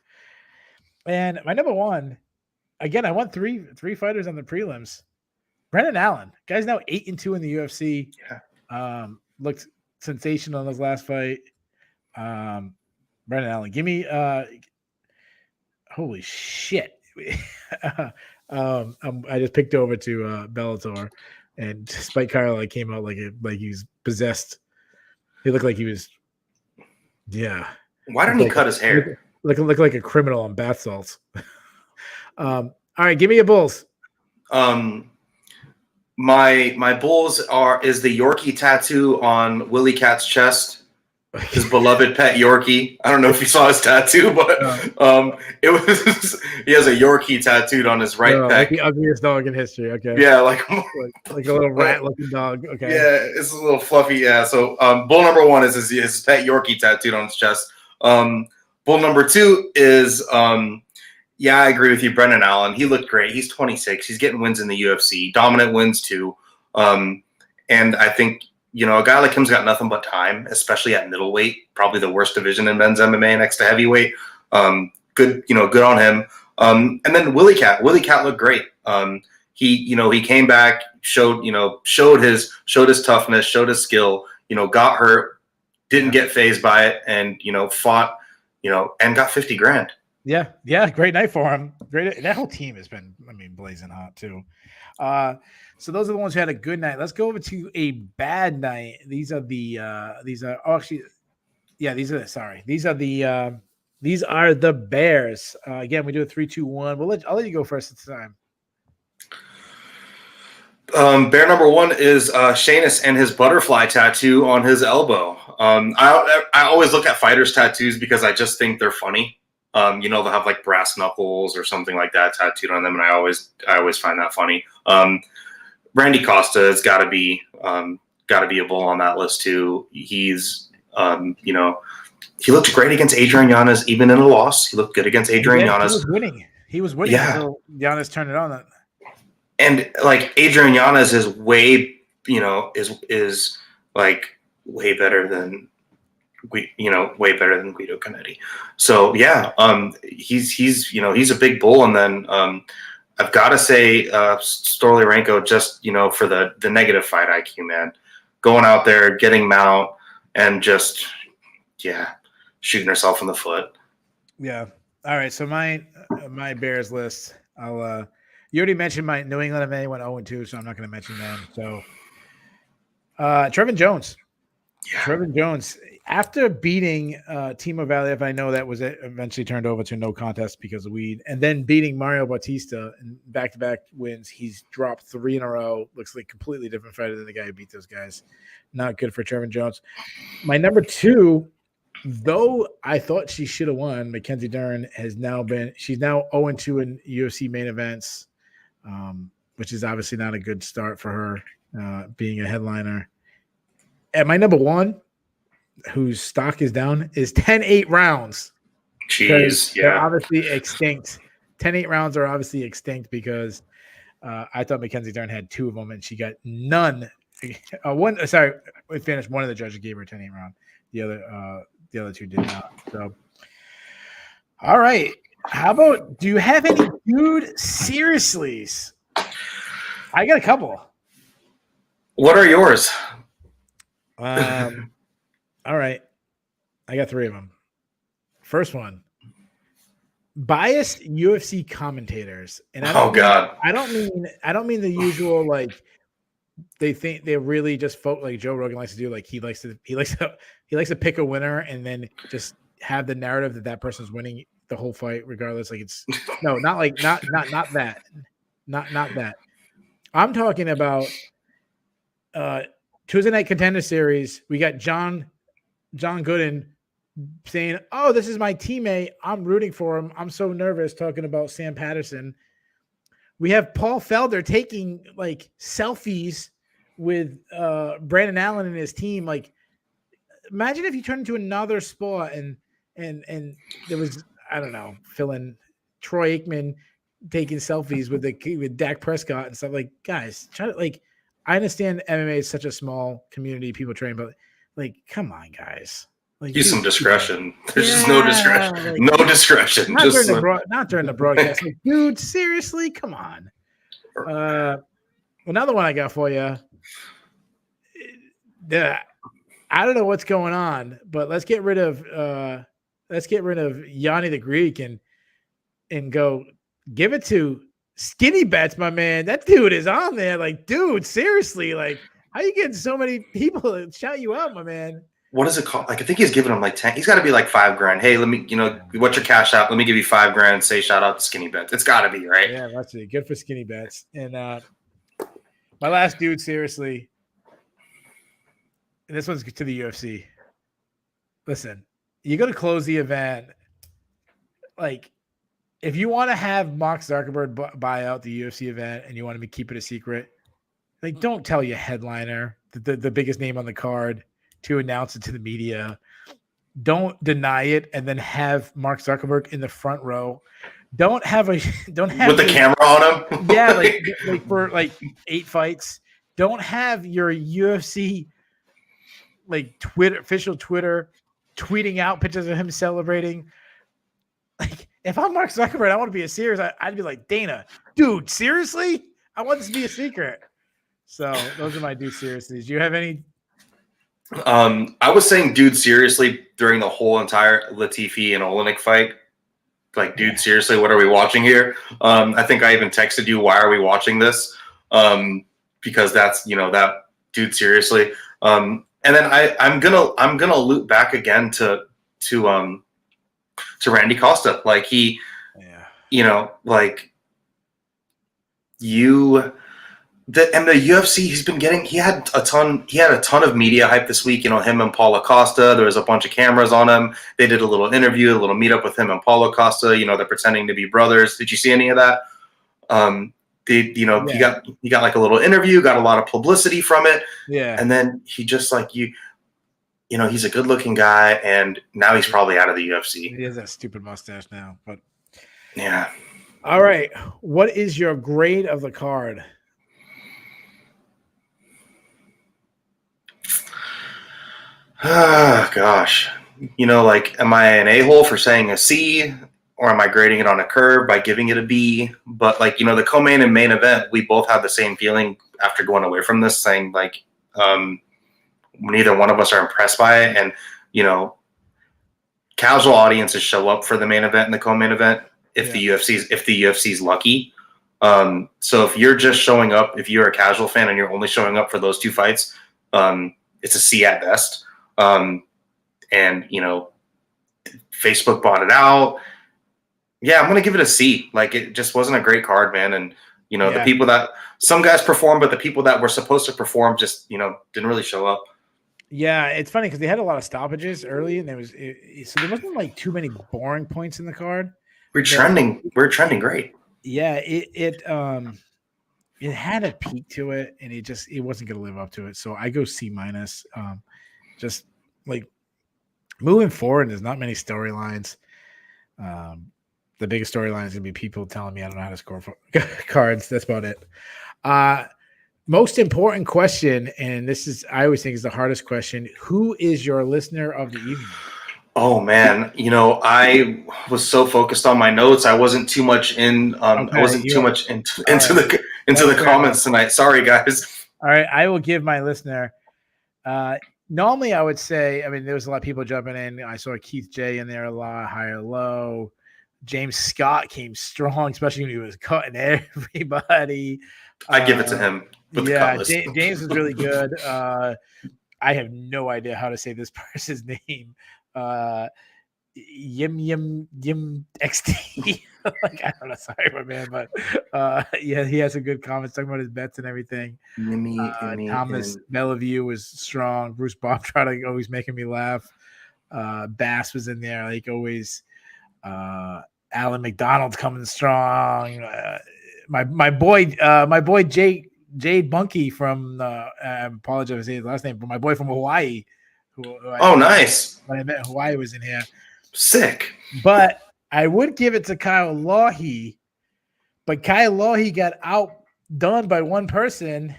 And my number 1, again, I won three fighters on the prelims. Brendan Allen, guy's now 8-2 in the UFC. Yeah. Looked sensational in his last fight. Brendan Allen, give me holy shit. I just picked over to Bellator, and despite Carlo, came out like he was possessed. He looked like he was, yeah. Why didn't he cut his hair? Look like a criminal on bath salts. All right, give me your Bulls. My Bulls is the Yorkie tattoo on Willie Cat's chest. His beloved pet Yorkie. I don't know if you saw his tattoo, but it was he has a Yorkie tattooed on his right pec. Like the ugliest dog in history. Okay. Yeah, like a little rat-looking dog. Okay. Yeah, it's a little fluffy. Yeah. So bull number 1 is his pet Yorkie tattooed on his chest. Bull number 2 is yeah, I agree with you, Brendan Allen. He looked great. He's 26. He's getting wins in the UFC, dominant wins too. And I think, a guy like him's got nothing but time, especially at middleweight, probably the worst division in men's MMA next to heavyweight. Good on him. And then Willie Cat looked great. He came back, showed his toughness, showed his skill, got hurt, didn't get phased by it, and, fought, and got $50,000. Yeah. Great night for him. Great. That whole team has been, blazing hot too. So those are the ones who had a good night. Let's go over to a bad night. These are the Bears. Again, we do a 3-2-1. I'll let you go first this time. Bear number 1 is Shanus and his butterfly tattoo on his elbow. I always look at fighters' tattoos because I just think they're funny. They'll have like brass knuckles or something like that tattooed on them, and I always find that funny. Randy Costa has got to be a bull on that list too. He's he looked great against Adrian Yanez, even in a loss. He looked good against Adrian Yanez. He was winning until Yanez turned it on. And like Adrian Yanez is way is like way better than Guido Canetti. So yeah, he's a big bull. And then I've got to say Stoliarenko, just for the negative fight IQ, man, going out there, getting mount, and just shooting herself in the foot. Yeah. All right. So my Bears list. You already mentioned my New England MMA went 0-2, so I'm not going to mention them. So Trevin Jones. Yeah. Trevin Jones, after beating Timo Valiev, I know that was eventually turned over to no contest because of weed, and then beating Mario Bautista in back-to-back wins, he's dropped 3 in a row. Looks like a completely different fighter than the guy who beat those guys. Not good for Trevin Jones. My number 2, though I thought she should have won, Mackenzie Dern she's now 0-2 in UFC main events, which is obviously not a good start for her being a headliner. And my number 1, whose stock is down, is 10-8 rounds. Jeez, yeah. They're obviously extinct. 10-8 rounds are obviously extinct because I thought Mackenzie Dern had 2 of them, and she got none. We finished. One of the judges gave her a 10-8 round. The other 2 did not. So, all right. How about, do you have any dude seriouslys? I got a couple. What are yours? All right. I got 3 of them. First one. Biased UFC commentators. And I don't mean the usual, like, they think they're really just like Joe Rogan likes to do. Like he likes to pick a winner and then just have the narrative that person's winning the whole fight regardless. Like it's not that. Not that. I'm talking about Tuesday Night Contender Series. We got John Gooden saying, "Oh, this is my teammate. I'm rooting for him. I'm so nervous," talking about Sam Patterson. We have Paul Felder taking like selfies with Brandon Allen and his team. Like, imagine if you turn into another sport and and there was, I don't know, Troy Aikman taking selfies with Dak Prescott and stuff. Like, guys, try to, like, I understand MMA is such a small community, people train, but like, come on, guys. Like, use some discretion. There's just no discretion. like, No discretion. Not, just not during the broadcast. Like, dude, seriously, come on. Another one I got for you. I don't know what's going on, but let's get rid of Yanni the Greek and go give it to Skinny Bets, my man. That dude is on there. Like, dude, seriously, like, how you getting so many people to shout you out, my man? What is it called? Like, I think he's giving him like 10. He's got to be like $5,000. Hey, let me, what's your cash out? Let me give you $5,000. Say shout out to Skinny Bets. It's got to be, right? Yeah, that's it. Good for Skinny Bets. And my last dude, seriously, and this one's to the UFC. Listen, you're going to close the event. Like, if you want to have Mark Zuckerberg buy out the UFC event and you want to keep it a secret, like, don't tell your headliner, the biggest name on the card, to announce it to the media. Don't deny it and then have Mark Zuckerberg in the front row. Don't have with the camera on him. Yeah, like for like 8 fights. Don't have your UFC like official Twitter tweeting out pictures of him celebrating. Like, if I'm Mark Zuckerberg, I want to be a serious. I'd be like, Dana, dude, seriously? I want this to be a secret. So those are my dude seriously. Do you have any? I was saying, dude, seriously, during the whole entire Latifi and Olynyk fight. Like, dude, seriously, what are we watching here? I think I even texted you, why are we watching this? Because that's, that dude, seriously. And then I'm gonna loop back again to Randy Costa. Like, the UFC, he had a ton of media hype this week. Him and Paulo Costa. There was a bunch of cameras on him. They did a little interview, a little meetup with him and Paulo Costa. They're pretending to be brothers. Did you see any of that? He got like a little interview, got a lot of publicity from it. Yeah. And then he just like he's a good-looking guy, and now he's probably out of the UFC. He has that stupid mustache now, but yeah. All right, what is your grade of the card? Oh, gosh. Am I an a-hole for saying a C, or am I grading it on a curve by giving it a B? But, the co-main and main event, we both have the same feeling after going away from this, saying, neither one of us are impressed by it. And, casual audiences show up for the main event and the co-main event if the UFC's lucky. So if you're just showing up, if you're a casual fan and you're only showing up for those 2 fights, it's a C at best. And Facebook bought it out. Yeah, I'm going to give it a C. Like, it just wasn't a great card, man. And, the people that some guys performed, but the people that were supposed to perform just, didn't really show up. Yeah, it's funny because they had a lot of stoppages early, and so there wasn't like too many boring points in the card. We're trending great. Yeah, it had a peak to it, and it wasn't going to live up to it. So I go C-. Just like moving forward, there's not many storylines. The biggest storyline is going to be people telling me I don't know how to score for cards. That's about it. Most important question, and I always think is the hardest question. Who is your listener of the evening? Oh man, I was so focused on my notes. I wasn't too much in. I wasn't too much into the comments tonight. Sorry, guys. All right, I will give my listener. Normally, I would say, there was a lot of people jumping in. I saw Keith J in there a lot, high or low. James Scott came strong, especially when he was cutting everybody. I give it to him. James is really good. I have no idea how to say this person's name. Yim XT. Like, I don't know, sorry, my man, but he has some good comments talking about his bets and everything. Thomas Bellevue was strong. Bruce Bobtrotter always making me laugh. Bass was in there like always. Alan McDonald's coming strong. My boy Jade Bunky from I apologize for saying his last name, but my boy from Hawaii. Nice. When I met in Hawaii was in here. Sick. But I would give it to Kyle Lawhey, but Kyle Lawhey got outdone by one person,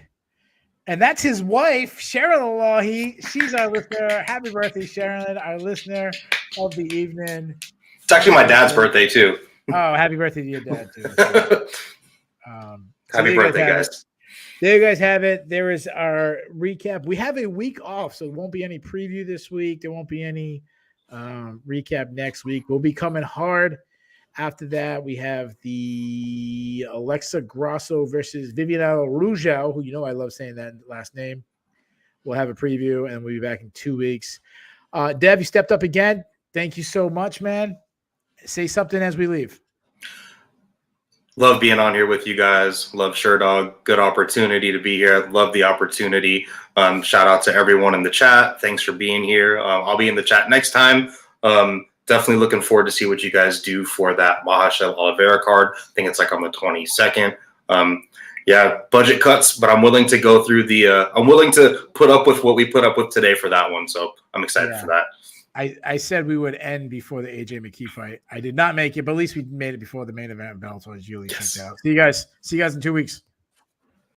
and that's his wife, Sharon Lawhey. She's our listener. Happy birthday, Sharon, our listener of the evening. It's actually my dad's birthday, too. Oh, happy birthday to your dad, too. Happy birthday, guys. There you guys have it. There is our recap. We have a week off, so there won't be any preview this week. There won't be any recap next week. We'll be coming hard. After that, we have the Alexa Grasso versus Viviana Rugel, who I love saying that last name. We'll have a preview, and we'll be back in 2 weeks. Dev, you stepped up again. Thank you so much, man. Say something as we leave. Love being on here with you guys. Love Sherdog. Good opportunity to be here. Love the opportunity. Shout out to everyone in the chat. Thanks for being here. I'll be in the chat next time. Definitely looking forward to see what you guys do for that Mahasha Oliveira card. I think it's like on the 22nd. Yeah, budget cuts, but I'm willing to go through I'm willing to put up with what we put up with today for that one. So I'm excited for that. I said we would end before the AJ McKee fight. I did not make it, but at least we made it before the main event. Bellator is usually checked out. See you guys in 2 weeks.